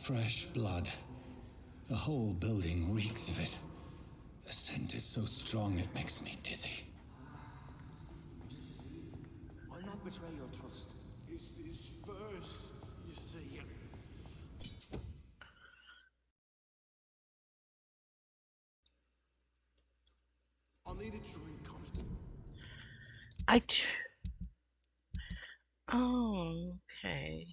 Speaker 11: Fresh blood. The whole building reeks of it. The scent is so strong it makes me dizzy.
Speaker 16: I'll not betray your trust.
Speaker 5: It's this first, you see. I'll need a drink.
Speaker 1: Oh, okay.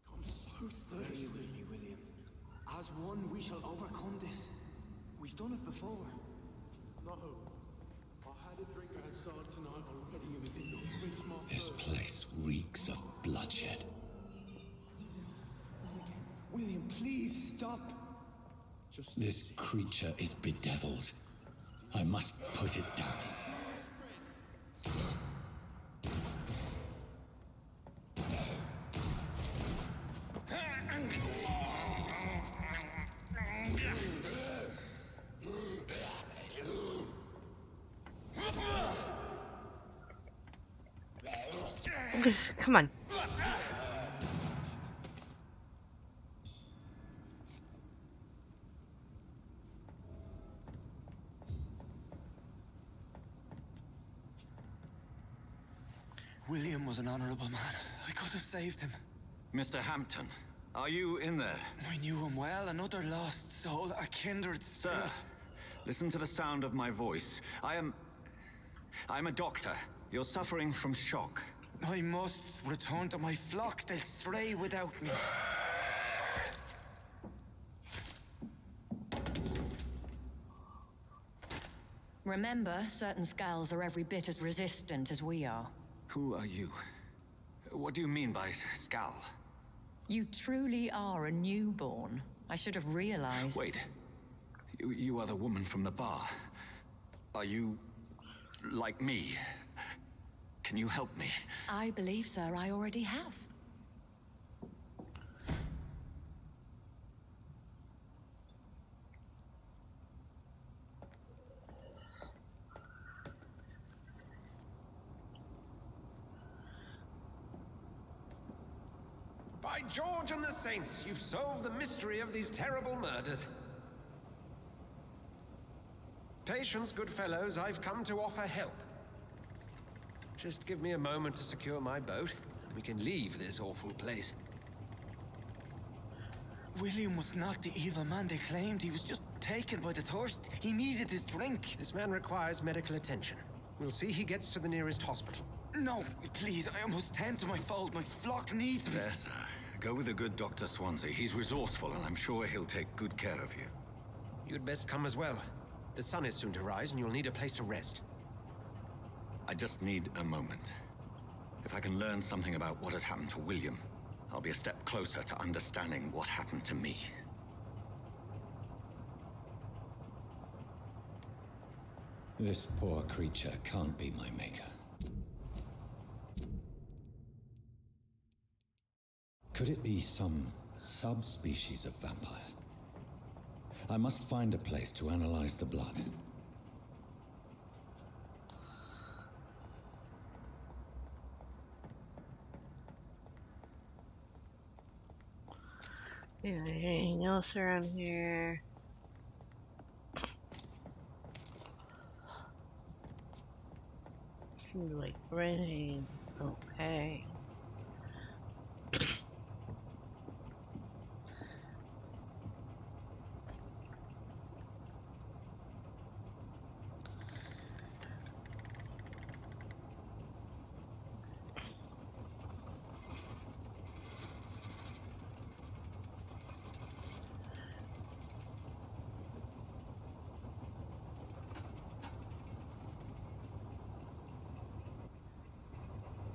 Speaker 5: I'm so
Speaker 16: Lay
Speaker 5: thirsty.
Speaker 16: with me, William. As one, we shall overcome this. We've done it before.
Speaker 5: No,
Speaker 11: This place reeks of bloodshed.
Speaker 16: William, please stop.
Speaker 11: This creature is bedeviled. I must put it down.
Speaker 1: Come on.
Speaker 16: William was an honorable man. I could have saved him.
Speaker 4: Mr. Hampton, are you in there?
Speaker 16: I knew him well, another lost soul, a kindred spirit.
Speaker 4: Sir, listen to the sound of my voice. I'm a doctor. You're suffering from shock.
Speaker 16: I must return to my flock. They'll stray without me.
Speaker 17: Remember, certain skals are every bit as resistant as we are.
Speaker 4: Who are you? What do you mean by skal?
Speaker 17: You truly are a newborn. I should have realized.
Speaker 4: Wait. You are the woman from the bar. Are you like me? Can you help me?
Speaker 17: I believe, sir, I already have.
Speaker 13: By George and the Saints, you've solved the mystery of these terrible murders. Patience, good fellows, I've come to offer help. Just give me a moment to secure my boat, and we can leave this awful place.
Speaker 16: William was not the evil man they claimed. He was just taken by the thirst. He needed his drink.
Speaker 13: This man requires medical attention. We'll see he gets to the nearest hospital.
Speaker 16: No, please, I must tend to my fold. My flock needs me.
Speaker 4: There, sir. Go with the good Dr. Swansea. He's resourceful, and I'm sure he'll take good care of you.
Speaker 13: You'd best come as well. The sun is soon to rise, and you'll need a place to rest.
Speaker 4: I just need a moment. If I can learn something about what has happened to William, I'll be a step closer to understanding what happened to me.
Speaker 11: This poor creature can't be my maker. Could it be some subspecies of vampire? I must find a place to analyze the blood.
Speaker 1: Anything else around here? Seems like rain. Okay.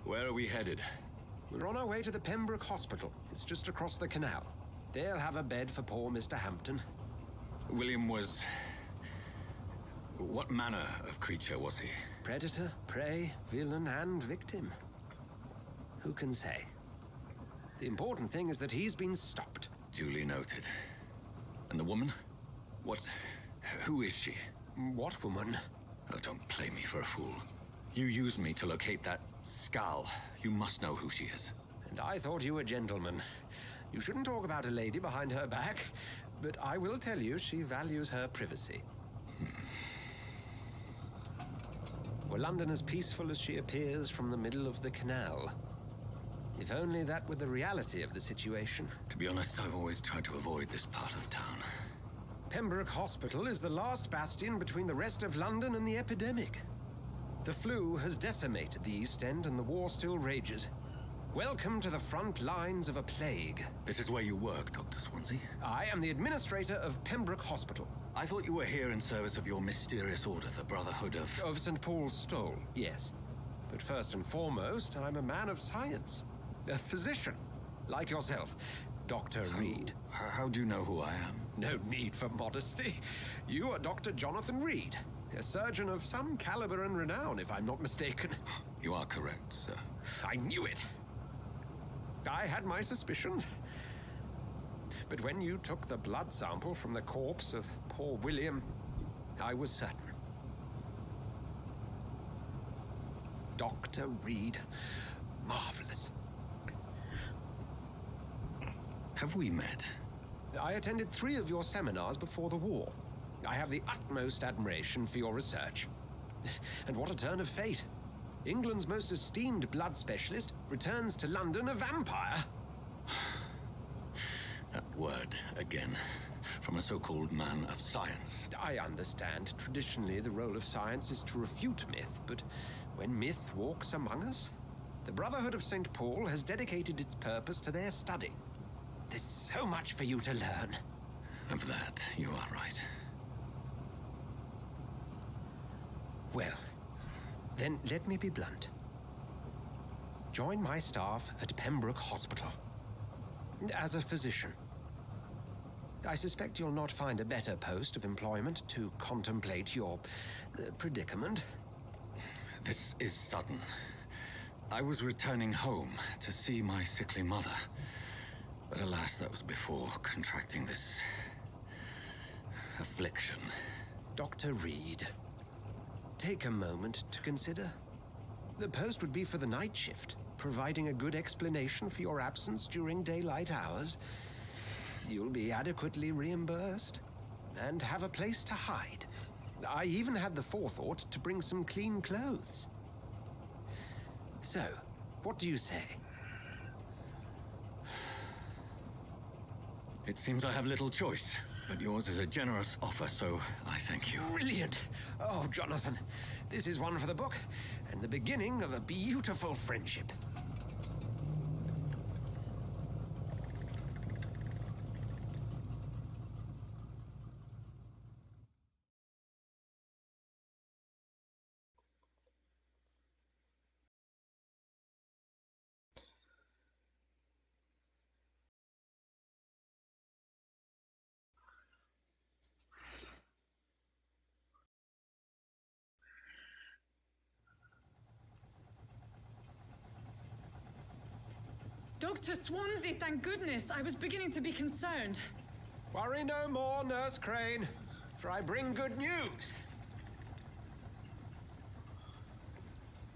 Speaker 4: Where are we headed?
Speaker 13: We're on our way to the Pembroke Hospital. It's just across the canal. They'll have a bed for poor Mr. Hampton.
Speaker 4: William was... What manner of creature was he?
Speaker 13: Predator, prey, villain, and victim. Who can say? The important thing is that he's been stopped.
Speaker 4: Duly noted. And the woman? What... Who is she?
Speaker 13: What woman?
Speaker 4: Oh, don't play me for a fool. You used me to locate that skal. You must know who she is.
Speaker 13: And I thought you a gentleman. You shouldn't talk about a lady behind her back, but I will tell you she values her privacy. Were London as peaceful as she appears from the middle of the canal? If only that were the reality of the situation.
Speaker 4: To be honest, I've always tried to avoid this part of town.
Speaker 13: Pembroke Hospital is the last bastion between the rest of London and the epidemic. The flu has decimated the East End and the war still rages. Welcome to the front lines of a plague.
Speaker 4: This is where you work, Dr. Swansea?
Speaker 13: I am the administrator of Pembroke Hospital.
Speaker 4: I thought you were here in service of your mysterious order, the Brotherhood of...
Speaker 13: Of St. Paul's Stole, yes. But first and foremost, I'm a man of science. A physician, like yourself, Dr. Reid.
Speaker 4: How do you know who I am?
Speaker 13: No need for modesty. You are Dr. Jonathan Reid, a surgeon of some caliber and renown, if I'm not mistaken.
Speaker 4: You are correct, sir.
Speaker 13: I knew it. I had my suspicions. But when you took the blood sample from the corpse of poor William, I was certain. Dr. Reid, marvelous.
Speaker 4: Have we met?
Speaker 13: I attended 3 of your seminars before the war. I have the utmost admiration for your research. And what a turn of fate. England's most esteemed blood specialist returns to London a vampire.
Speaker 4: That word again, from a so-called man of science.
Speaker 13: I understand. Traditionally, the role of science is to refute myth, but when myth walks among us, the Brotherhood of St. Paul has dedicated its purpose to their study. There's so much for you to learn.
Speaker 4: Of that, you are right.
Speaker 13: Well, then let me be blunt. Join my staff at Pembroke Hospital. As a physician. I suspect you'll not find a better post of employment to contemplate your predicament.
Speaker 4: This is sudden. I was returning home to see my sickly mother. But alas, that was before contracting this affliction.
Speaker 13: Dr. Reid, take a moment to consider. The post would be for the night shift, providing a good explanation for your absence during daylight hours. You'll be adequately reimbursed and have a place to hide. I even had the forethought to bring some clean clothes. So, what do you say?
Speaker 4: It seems I have little choice, but yours is a generous offer, so I thank you.
Speaker 13: Brilliant! Oh, Jonathan, this is one for the book, and the beginning of a beautiful friendship.
Speaker 18: Dr. Swansea, thank goodness. I was beginning to be concerned.
Speaker 13: Worry no more, Nurse Crane, for I bring good news.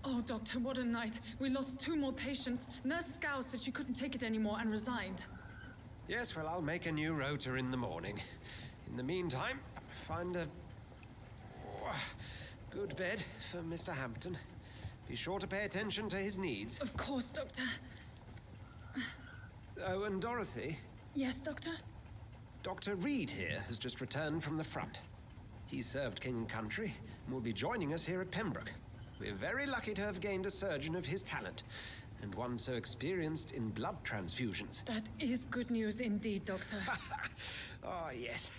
Speaker 18: Oh, Doctor, what a night. We lost 2 more patients. Nurse Skals said she couldn't take it anymore and resigned.
Speaker 13: Yes, well, I'll make a new rota in the morning. In the meantime, find a good bed for Mr. Hampton. Be sure to pay attention to his needs.
Speaker 18: Of course, Doctor.
Speaker 13: Oh, and Dorothy?
Speaker 18: Yes, Doctor?
Speaker 13: Dr. Reid here has just returned from the front. He served King and Country and will be joining us here at Pembroke. We're very lucky to have gained a surgeon of his talent, and one so experienced in blood transfusions.
Speaker 18: That is good news indeed, Doctor.
Speaker 13: Oh, yes.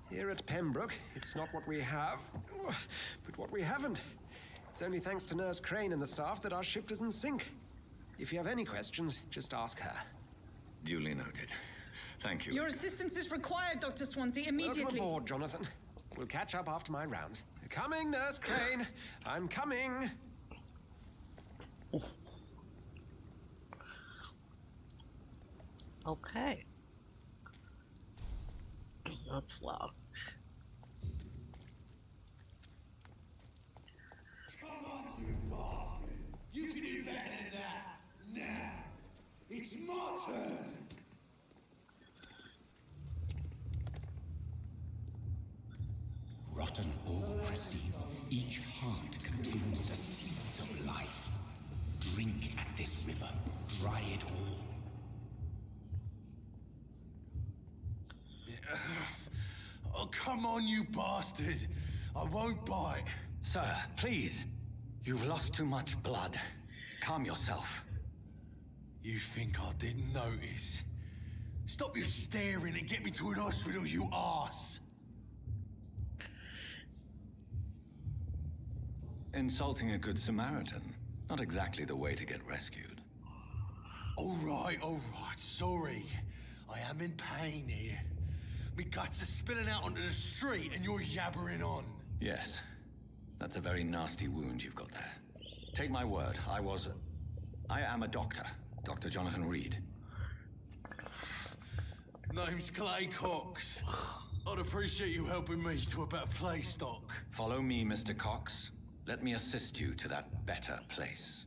Speaker 13: Here at Pembroke, it's not what we have, but what we haven't. It's only thanks to Nurse Crane and the staff that our ship doesn't sink. If you have any questions, just ask her.
Speaker 4: Duly noted. Thank you.
Speaker 18: Your assistance is required, Dr. Swansea, immediately.
Speaker 13: Welcome aboard, Jonathan. We'll catch up after my rounds. Coming, Nurse Crane. I'm coming.
Speaker 1: Okay. That's locked.
Speaker 5: Come on, you bastard! You can do better than that! Now, it's my turn!
Speaker 2: Rotten or pristine, each heart contains the seeds of life. Drink at this river, dry it all.
Speaker 5: Oh, come on, you bastard! I won't bite.
Speaker 4: Sir, please. You've lost too much blood. Calm yourself.
Speaker 5: You think I didn't notice? Stop your staring and get me to an hospital, you arse!
Speaker 4: Insulting a good Samaritan. Not exactly the way to get rescued.
Speaker 5: All right, sorry. I am in pain here. Me guts are spilling out onto the street and you're yabbering on.
Speaker 4: Yes. That's a very nasty wound you've got there. Take my word, I am a doctor. Dr. Jonathan Reid.
Speaker 5: Name's Clay Cox. I'd appreciate you helping me to a better place, Doc.
Speaker 4: Follow me, Mr. Cox. Let me assist you to that better place.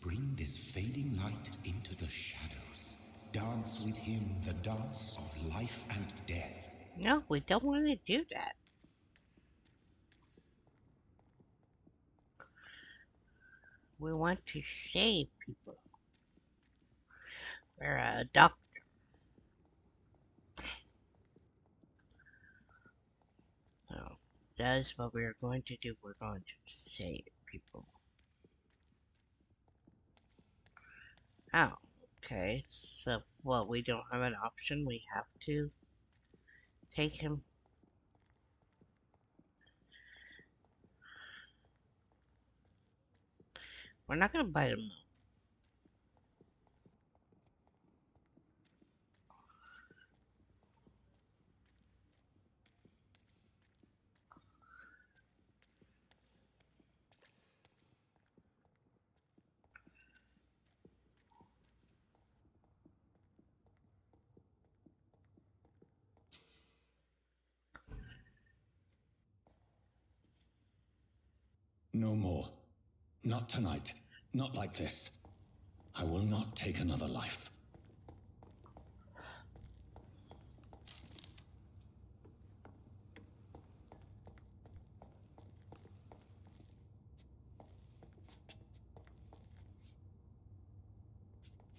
Speaker 2: Bring this fading light into the shadows. Dance with him the dance of life and death.
Speaker 1: No, we don't want to do that. We want to save people. We're a doctor. So that is what we are going to do. We're going to save people. Oh, okay. So, well, we don't have an option. We have to take him. We're not going to bite him, though.
Speaker 11: No more. Not tonight. Not like this. I will not take another life.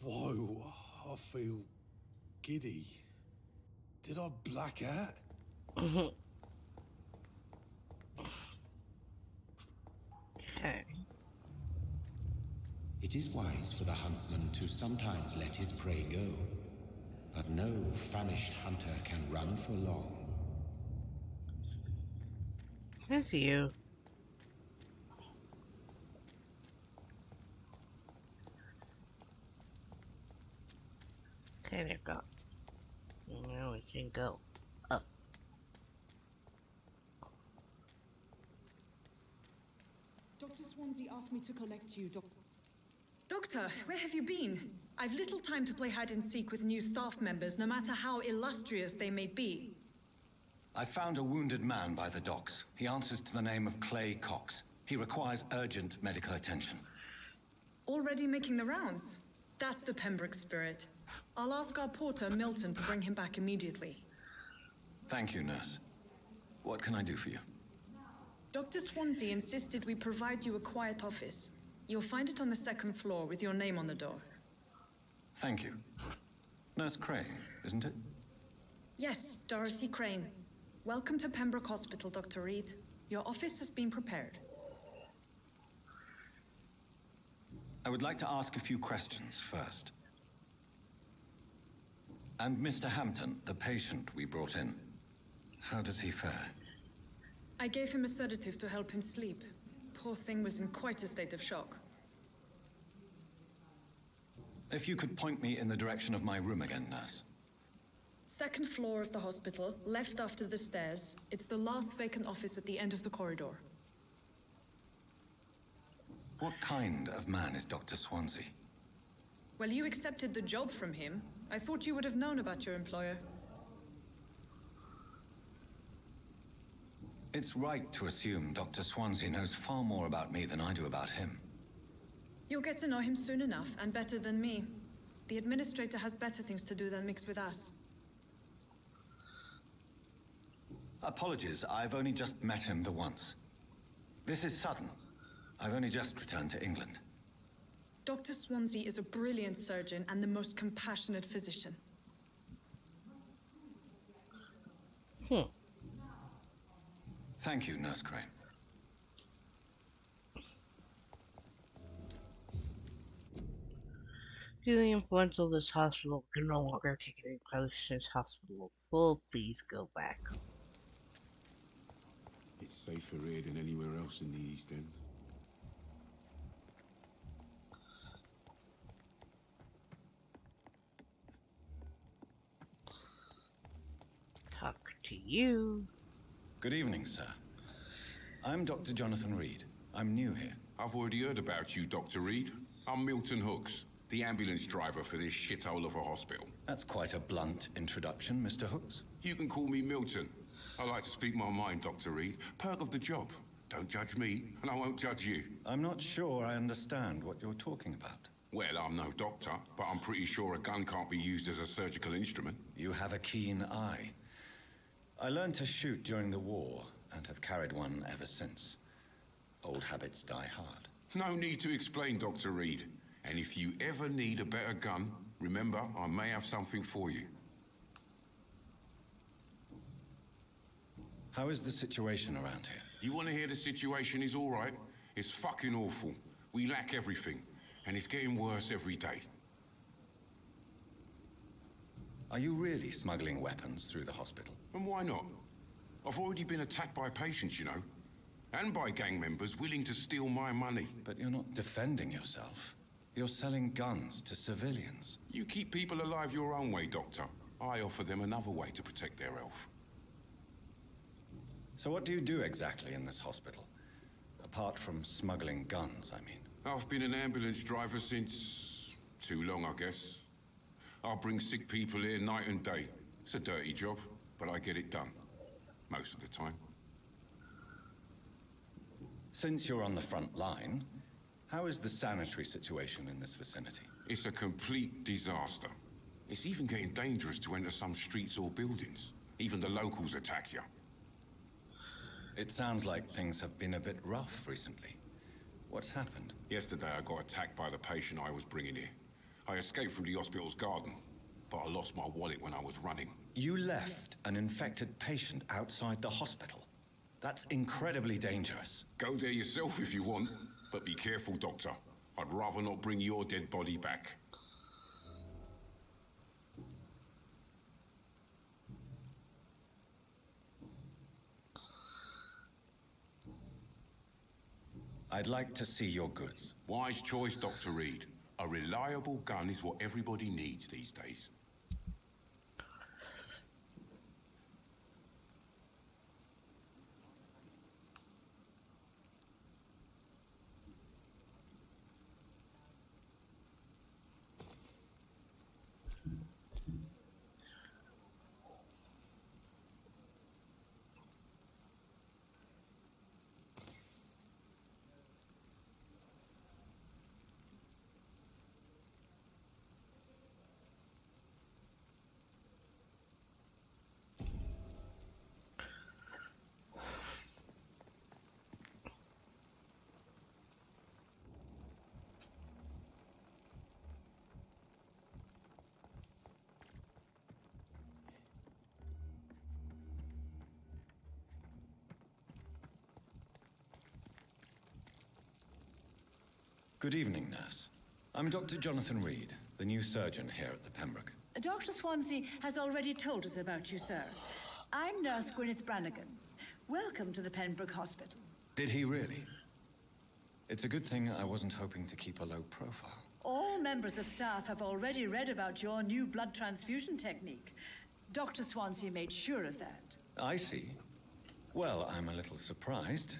Speaker 5: Whoa, I feel giddy. Did I black out?
Speaker 1: Okay.
Speaker 2: It is wise for the huntsman to sometimes let his prey go, but no famished hunter can run for long.
Speaker 1: There's you. Okay, there go. Now we can go up.
Speaker 18: Dr. Swansea asked me to collect you, Doctor, where have you been? I've little time to play hide and seek with new staff members, no matter how illustrious they may be.
Speaker 4: I found a wounded man by the docks. He answers to the name of Clay Cox. He requires urgent medical attention.
Speaker 18: Already making the rounds? That's the Pembroke spirit. I'll ask our porter, Milton, to bring him back immediately.
Speaker 4: Thank you, nurse. What can I do for you?
Speaker 18: Dr. Swansea insisted we provide you a quiet office. You'll find it on the second floor with your name on the door.
Speaker 4: Thank you. Nurse Crane, isn't it?
Speaker 18: Yes, Dorothy Crane. Welcome to Pembroke Hospital, Dr. Reid. Your office has been prepared.
Speaker 4: I would like to ask a few questions first. And Mr. Hampton, the patient we brought in, how does he fare?
Speaker 18: I gave him a sedative to help him sleep. Poor thing was in quite a state of shock.
Speaker 4: If you could point me in the direction of my room again, nurse.
Speaker 18: Second floor of the hospital, left after the stairs. It's the last vacant office at the end of the corridor.
Speaker 4: What kind of man is Dr. Swansea?
Speaker 18: Well, you accepted the job from him. I thought you would have known about your employer.
Speaker 4: It's right to assume Dr. Swansea knows far more about me than I do about him.
Speaker 18: You'll get to know him soon enough, and better than me. The administrator has better things to do than mix with us.
Speaker 4: Apologies, I've only just met him the once. This is sudden. I've only just returned to England.
Speaker 18: Dr. Swansea is a brilliant surgeon and the most compassionate physician.
Speaker 4: Thank you, Nurse Crane.
Speaker 1: Due to the influence of this hospital, can no longer take any patients. Hospital full. Please go back.
Speaker 19: It's safer here than anywhere else in the East End.
Speaker 1: Talk to you.
Speaker 4: Good evening, sir. I'm Dr. Jonathan Reid. I'm new here.
Speaker 19: I've already heard about you, Dr. Reid. I'm Milton Hooks, the ambulance driver for this shithole of a hospital.
Speaker 4: That's quite a blunt introduction, Mr. Hooks.
Speaker 19: You can call me Milton. I like to speak my mind, Dr. Reid. Perk of the job. Don't judge me, and I won't judge you.
Speaker 4: I'm not sure I understand what you're talking about.
Speaker 19: Well, I'm no doctor, but I'm pretty sure a gun can't be used as a surgical instrument.
Speaker 4: You have a keen eye. I learned to shoot during the war, and have carried one ever since. Old habits die hard.
Speaker 19: No need to explain, Dr. Reid. And if you ever need a better gun, remember, I may have something for you.
Speaker 4: How is the situation around here?
Speaker 19: You want to hear the situation is all right? It's fucking awful. We lack everything, and it's getting worse every day.
Speaker 4: Are you really smuggling weapons through the hospital?
Speaker 19: And why not? I've already been attacked by patients, you know. And by gang members willing to steal my money.
Speaker 4: But you're not defending yourself. You're selling guns to civilians.
Speaker 19: You keep people alive your own way, Doctor. I offer them another way to protect their health.
Speaker 4: So what do you do exactly in this hospital? Apart from smuggling guns, I mean.
Speaker 19: I've been an ambulance driver since... too long, I guess. I bring sick people here night and day. It's a dirty job, but I get it done. Most of the time.
Speaker 4: Since you're on the front line, how is the sanitary situation in this vicinity?
Speaker 19: It's a complete disaster. It's even getting dangerous to enter some streets or buildings. Even the locals attack you.
Speaker 4: It sounds like things have been a bit rough recently. What's happened?
Speaker 19: Yesterday I got attacked by the patient I was bringing here. I escaped from the hospital's garden, but I lost my wallet when I was running.
Speaker 4: You left an infected patient outside the hospital? That's incredibly dangerous.
Speaker 19: Go there yourself if you want, but be careful, Doctor. I'd rather not bring your dead body back.
Speaker 4: I'd like to see your goods.
Speaker 19: Wise choice, Dr. Reid. A reliable gun is what everybody needs these days.
Speaker 4: Good evening, nurse. I'm Dr. Jonathan Reid, the new surgeon here at the Pembroke.
Speaker 20: Dr. Swansea has already told us about you, sir. I'm Nurse Gwyneth Brannigan. Welcome to the Pembroke Hospital.
Speaker 4: Did he really? It's a good thing I wasn't hoping to keep a low profile.
Speaker 20: All members of staff have already read about your new blood transfusion technique. Dr. Swansea made sure of that.
Speaker 4: I see. Well, I'm a little surprised,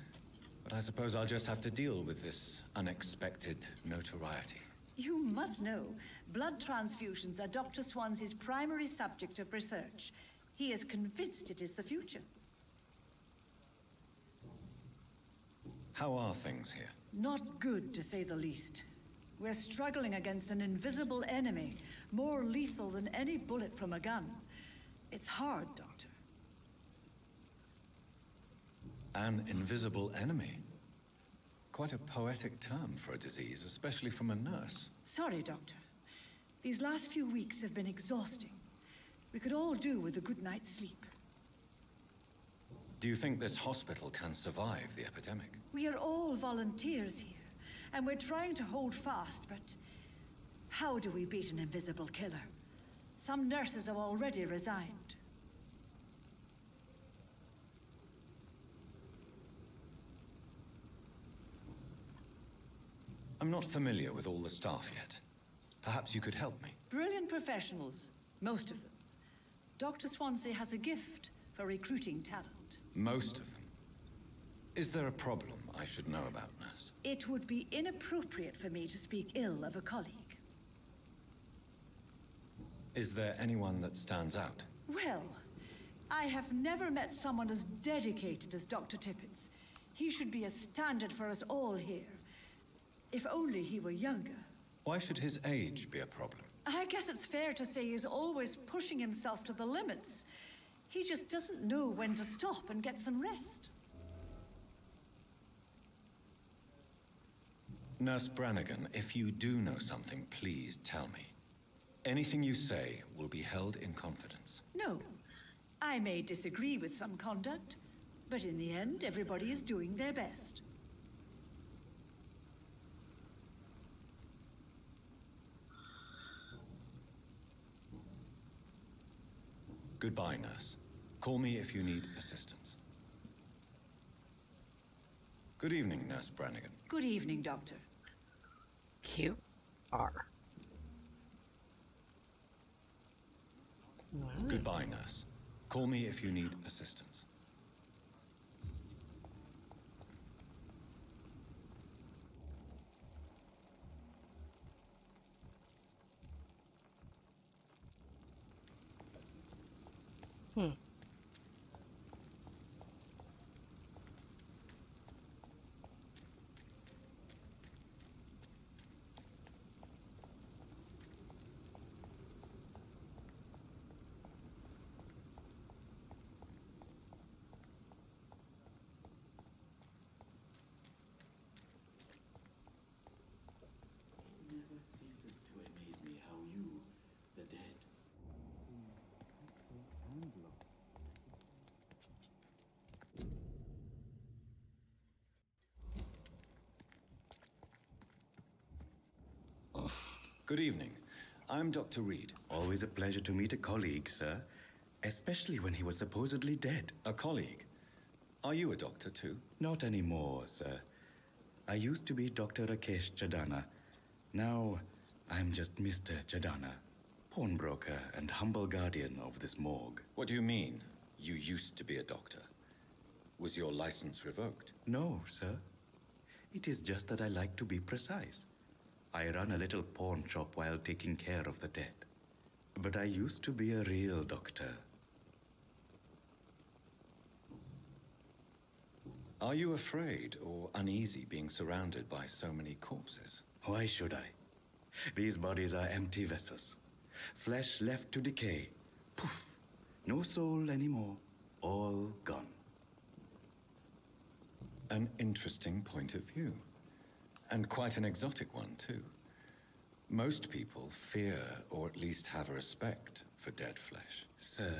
Speaker 4: but I suppose I'll just have to deal with this unexpected notoriety.
Speaker 20: You must know, blood transfusions are Dr. Swansea's primary subject of research. He is convinced it is the future.
Speaker 4: How are things here?
Speaker 20: Not good, to say the least. We're struggling against an invisible enemy, more lethal than any bullet from a gun. It's hard, Doctor.
Speaker 4: An invisible enemy?
Speaker 21: quite a poetic term for a disease, especially from a nurse.
Speaker 20: Sorry, Doctor. These last few weeks have been exhausting. We could all do with a good night's sleep.
Speaker 21: Do you think this hospital can survive the epidemic?
Speaker 20: We are all volunteers here, and we're trying to hold fast, but how do we beat an invisible killer? Some nurses have already resigned.
Speaker 21: I'm not familiar with all the staff yet. Perhaps you could help me.
Speaker 20: Brilliant professionals, most of them. Dr. Swansea has a gift for recruiting talent.
Speaker 21: Most of them. Is there a problem I should know about, nurse?
Speaker 20: It would be inappropriate for me to speak ill of a colleague.
Speaker 21: Is there anyone that stands out?
Speaker 20: Well, I have never met someone as dedicated as Dr. Tippett. He should be a standard for us all here. If only he were younger.
Speaker 21: Why should his age be a problem?
Speaker 20: I guess it's fair to say he's always pushing himself to the limits. He just doesn't know when to stop and get some rest.
Speaker 21: Nurse Brannigan, if you do know something, please tell me. Anything you say will be held in confidence.
Speaker 20: No. I may disagree with some conduct, but in the end, everybody is doing their best.
Speaker 21: Goodbye, nurse. Call me if you need assistance. Good evening, Nurse Brannigan.
Speaker 20: Good evening, Doctor.
Speaker 1: QR.
Speaker 21: Goodbye, nurse. Call me if you need assistance. Good evening. I'm Dr. Reid.
Speaker 22: Always a pleasure to meet a colleague, sir. Especially when he was supposedly dead.
Speaker 21: A colleague? Are you a doctor too?
Speaker 22: Not anymore, sir. I used to be Dr. Rakesh Chadana. Now, I'm just Mr. Chadana, pawnbroker and humble guardian of this morgue.
Speaker 21: What do you mean, you used to be a doctor? Was your license revoked?
Speaker 22: No, sir. It is just that I like to be precise. I run a little pawn shop while taking care of the dead. But I used to be a real doctor.
Speaker 21: Are you afraid or uneasy being surrounded by so many corpses?
Speaker 22: Why should I? These bodies are empty vessels. Flesh left to decay. Poof! No soul anymore. All gone.
Speaker 21: An interesting point of view. And quite an exotic one, too. Most people fear, or at least have a respect, for dead flesh.
Speaker 22: Sir,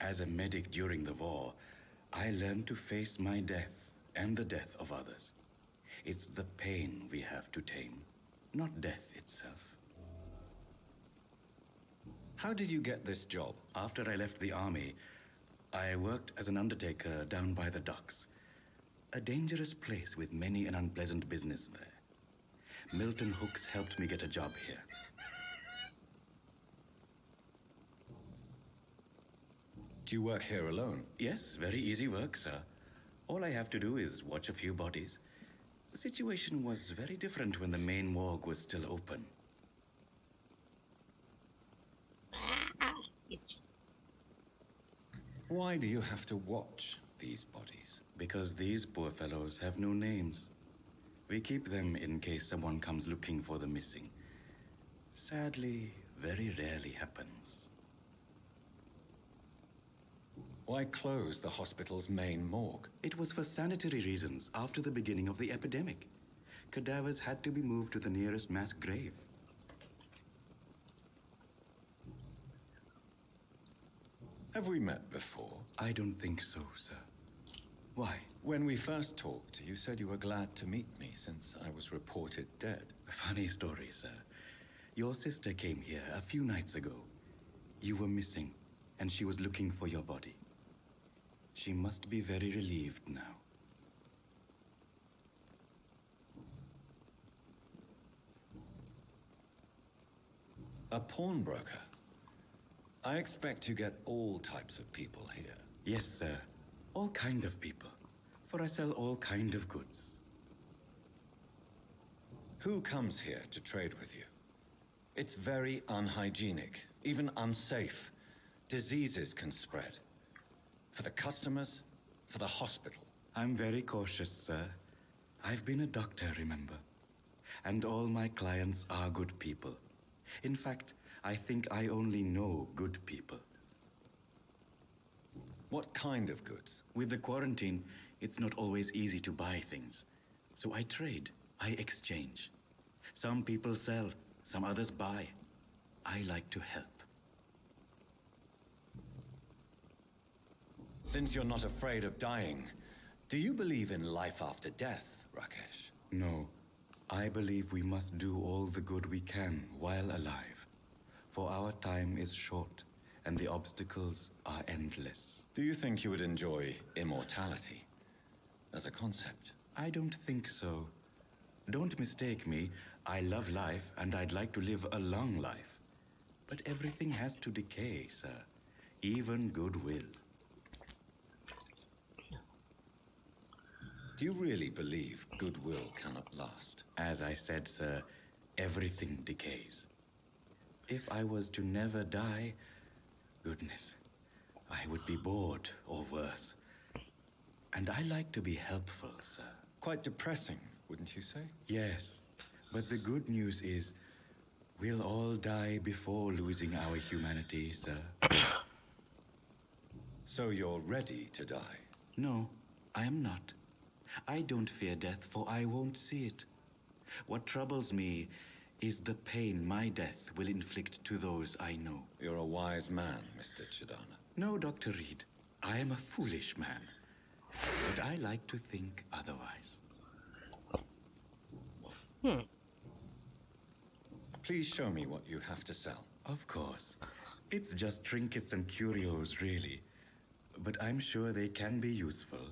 Speaker 22: as a medic during the war, I learned to face my death and the death of others. It's the pain we have to tame, not death itself.
Speaker 21: How did you get this job?
Speaker 22: After I left the army, I worked as an undertaker down by the docks. A dangerous place with many an unpleasant business there. Milton Hooks helped me get a job here.
Speaker 21: Do you work here alone?
Speaker 22: Yes, very easy work, sir. All I have to do is watch a few bodies. The situation was very different when the main morgue was still open.
Speaker 21: Why do you have to watch these bodies?
Speaker 22: Because these poor fellows have no names. We keep them in case someone comes looking for the missing. Sadly, very rarely happens.
Speaker 21: Why close the hospital's main morgue?
Speaker 22: It was for sanitary reasons after the beginning of the epidemic. Cadavers had to be moved to the nearest mass grave.
Speaker 21: Have we met before?
Speaker 22: I don't think so, sir. Why?
Speaker 21: When we first talked, you said you were glad to meet me since I was reported dead.
Speaker 22: A funny story, sir. Your sister came here a few nights ago. You were missing, and she was looking for your body. She must be very relieved now.
Speaker 21: A pawnbroker? I expect you get all types of people here.
Speaker 22: Yes, sir. All kind of people. For I sell all kind of goods.
Speaker 21: Who comes here to trade with you? It's very unhygienic, even unsafe. Diseases can spread. For the customers, for the hospital.
Speaker 22: I'm very cautious, sir. I've been a doctor, remember? And all my clients are good people. In fact, I think I only know good people.
Speaker 21: What kind of goods?
Speaker 22: With the quarantine, it's not always easy to buy things. So I trade, I exchange. Some people sell, some others buy. I like to help.
Speaker 21: Since you're not afraid of dying, do you believe in life after death, Rakesh?
Speaker 22: No. I believe we must do all the good we can while alive. For our time is short, and the obstacles are endless.
Speaker 21: Do you think you would enjoy immortality as a concept?
Speaker 22: I don't think so. Don't mistake me. I love life, and I'd like to live a long life. But everything has to decay, sir. Even goodwill.
Speaker 21: Do you really believe goodwill cannot last?
Speaker 22: As I said, sir, everything decays. If I was to never die, goodness, I would be bored or worse. And I like to be helpful, sir.
Speaker 21: Quite depressing, wouldn't you say?
Speaker 22: Yes, but the good news is we'll all die before losing our humanity, sir.
Speaker 21: So you're ready to die?
Speaker 22: No, I am not. I don't fear death, for I won't see it. What troubles me is the pain my death will inflict to those I know.
Speaker 21: You're a wise man, Mr. Chidana.
Speaker 22: No, Dr. Reid. I am a foolish man. But I like to think otherwise.
Speaker 21: Please show me what you have to sell.
Speaker 22: Of course. It's just trinkets and curios, really. But I'm sure they can be useful.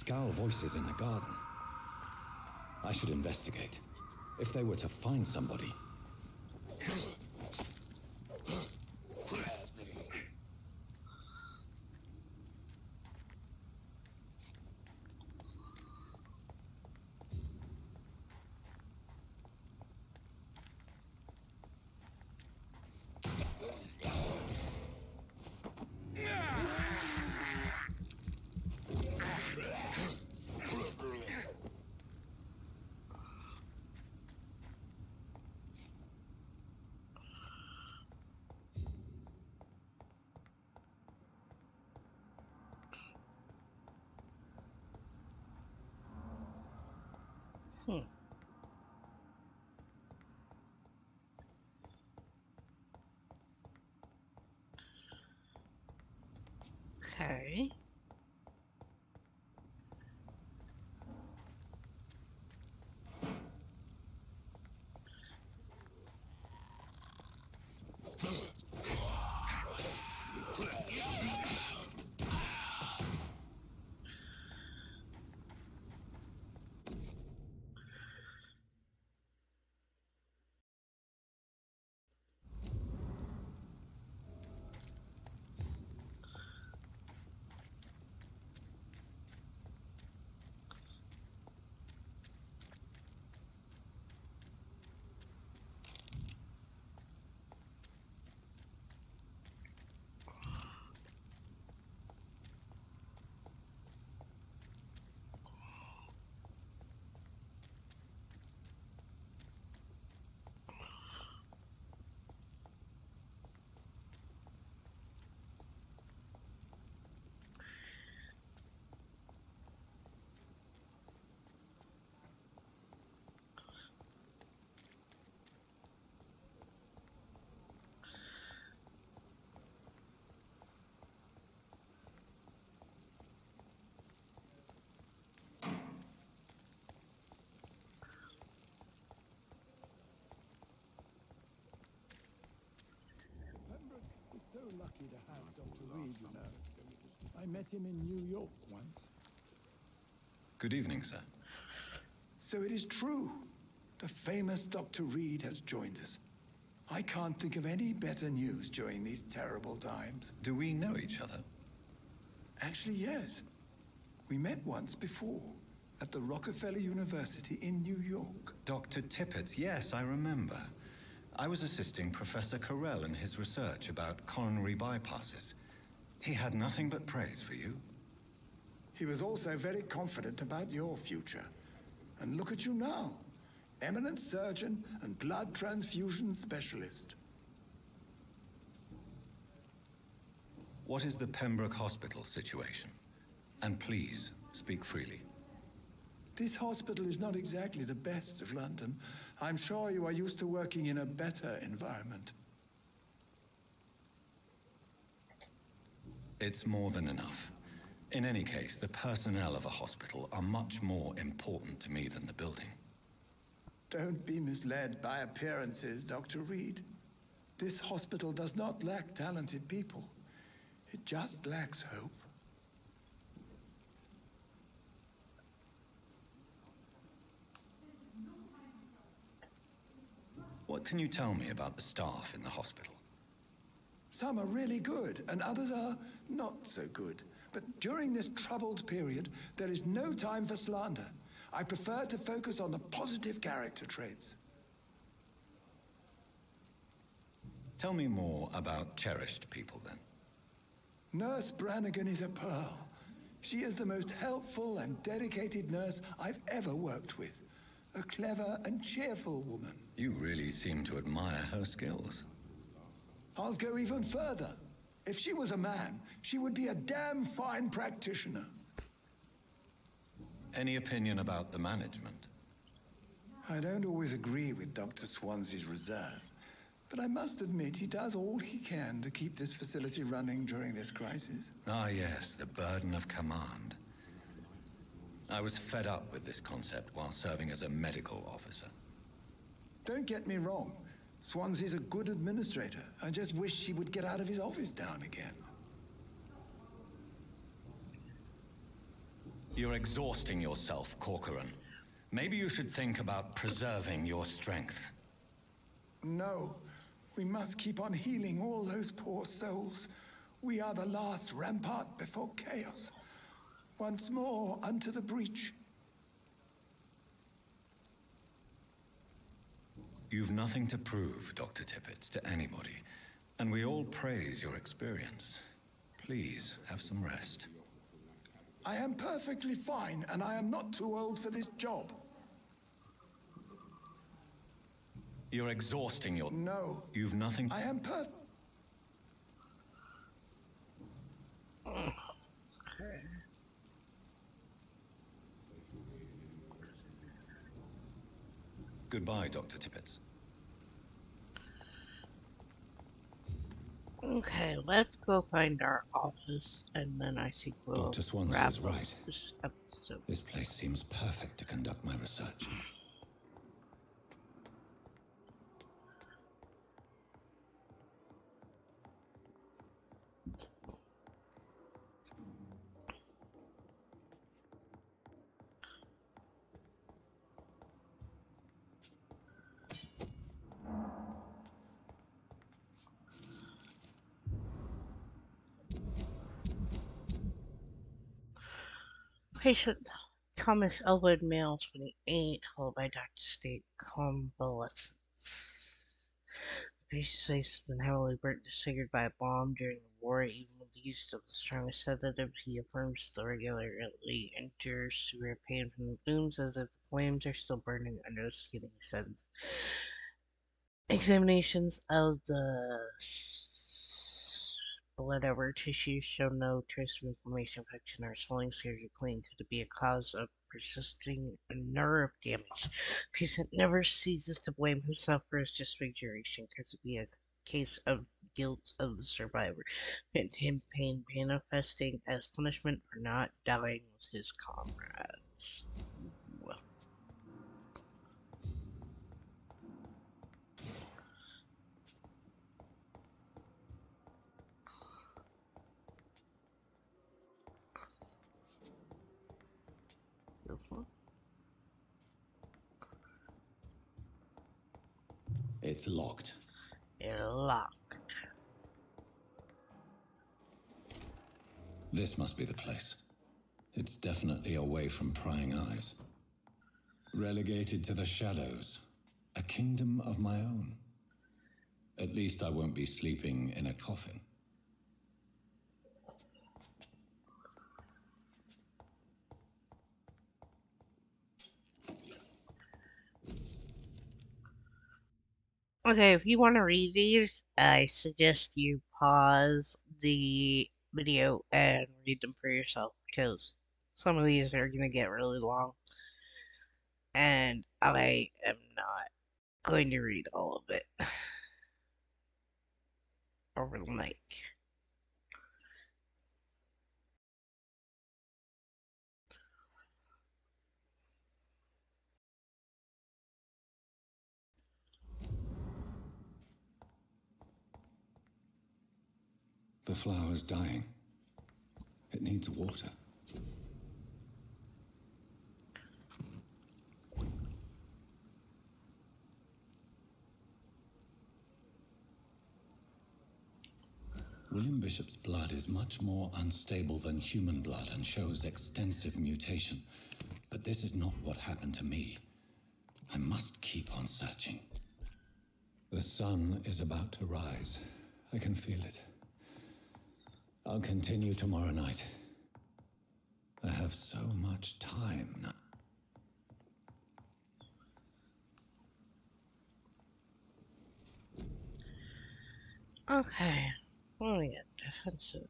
Speaker 11: Skal voices in the garden. I should investigate. If they were to find somebody.
Speaker 1: Hmm. Okay.
Speaker 10: Pembroke is so lucky to have Dr. Reid, you know. I met him in New York once.
Speaker 21: Good evening, sir.
Speaker 5: So it is true. The famous Dr. Reid has joined us. I can't think of any better news during these terrible times.
Speaker 21: Do we know each other?
Speaker 5: Actually, yes. We met once before at the Rockefeller University in New York.
Speaker 21: Dr. Tippett, yes, I remember. I was assisting Professor Carell in his research about coronary bypasses. He had nothing but praise for you.
Speaker 5: He was also very confident about your future. And look at you now. Eminent surgeon and blood transfusion specialist.
Speaker 21: What is the Pembroke Hospital situation? And please, speak freely.
Speaker 5: This hospital is not exactly the best of London. I'm sure you are used to working in a better environment.
Speaker 21: It's more than enough. In any case, the personnel of a hospital are much more important to me than the building.
Speaker 5: Don't be misled by appearances, Dr. Reid. This hospital does not lack talented people. It just lacks hope.
Speaker 21: What can you tell me about the staff in the hospital?
Speaker 5: Some are really good, and others are not so good. But during this troubled period, there is no time for slander. I prefer to focus on the positive character traits.
Speaker 21: Tell me more about cherished people, then.
Speaker 5: Nurse Brannigan is a pearl. She is the most helpful and dedicated nurse I've ever worked with. A clever and cheerful woman.
Speaker 21: You really seem to admire her skills.
Speaker 5: I'll go even further. If she was a man, she would be a damn fine practitioner.
Speaker 21: Any opinion about the management?
Speaker 5: I don't always agree with Dr. Swansea's reserve, but I must admit he does all he can to keep this facility running during this crisis.
Speaker 21: Ah, yes, the burden of command. I was fed up with this concept while serving as a medical officer.
Speaker 5: Don't get me wrong. Swansea's a good administrator. I just wish he would get out of his office down again.
Speaker 21: You're exhausting yourself, Corcoran. Maybe you should think about preserving your strength.
Speaker 5: No. We must keep on healing all those poor souls. We are the last rampart before chaos. Once more unto the breach.
Speaker 21: You've nothing to prove, Dr. Tippett, to anybody, and we all praise your experience. Please, have some rest.
Speaker 5: I am perfectly fine, and I am not too old for this job.
Speaker 21: You're exhausting your...
Speaker 5: No.
Speaker 21: You've nothing...
Speaker 5: I am perfect.
Speaker 1: Okay.
Speaker 21: Goodbye, Dr. Tippett.
Speaker 1: Okay, let's go find our office, and then I think we'll
Speaker 11: Dr. Swansea
Speaker 1: wrap
Speaker 11: is
Speaker 1: up
Speaker 11: right.
Speaker 1: this episode.
Speaker 11: This place seems perfect to conduct my research.
Speaker 1: Patient Thomas Elwood, male 28, followed by Dr. State convalescence. The patient says he's been heavily burnt and disfigured by a bomb during the war. Even with the use of the strongest sedative, he affirms the regularly endures severe pain from the wounds as if the flames are still burning under the skin, he says. Examinations of the whatever tissues show no trace of inflammation, infection, or swelling. Surgery clean. Could it be a cause of persisting nerve damage? Patient never ceases to blame himself for his disfiguration. Could it be a case of guilt of the survivor? Pain manifesting as punishment for not dying with his comrades. Well.
Speaker 11: It's locked.
Speaker 1: Locked.
Speaker 11: This must be the place. It's definitely away from prying eyes. Relegated to the shadows. A kingdom of my own. At least I won't be sleeping in a coffin.
Speaker 1: Okay, if you want to read these, I suggest you pause the video and read them for yourself, because some of these are going to get really long, and I am not going to read all of it over the mic.
Speaker 11: The flower's dying. It needs water. William Bishop's blood is much more unstable than human blood and shows extensive mutation. But this is not what happened to me. I must keep on searching. The sun is about to rise. I can feel it. I'll continue tomorrow night. I have so much time now.
Speaker 1: Okay, what do we get? Defensive.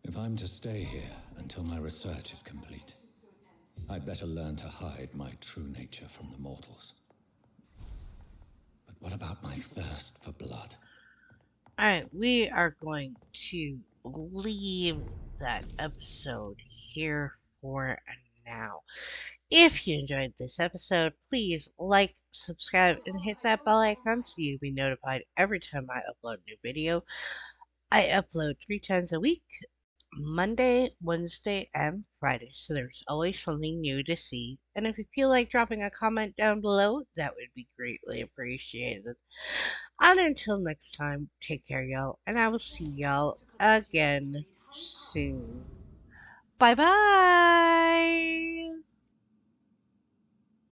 Speaker 11: If I'm to stay here until my research is complete, I'd better learn to hide my true nature from the mortals. But what about my thirst for blood?
Speaker 1: Alright, we are going to leave that episode here for now. If you enjoyed this episode, please like, subscribe, and hit that bell icon so you'll be notified every time I upload a new video. I upload 3 times a week, Monday, Wednesday, and Friday, so there's always something new to see. And if you feel like dropping a comment down below, that would be greatly appreciated. And until next time, take care, y'all, and I will see y'all again soon. Bye bye!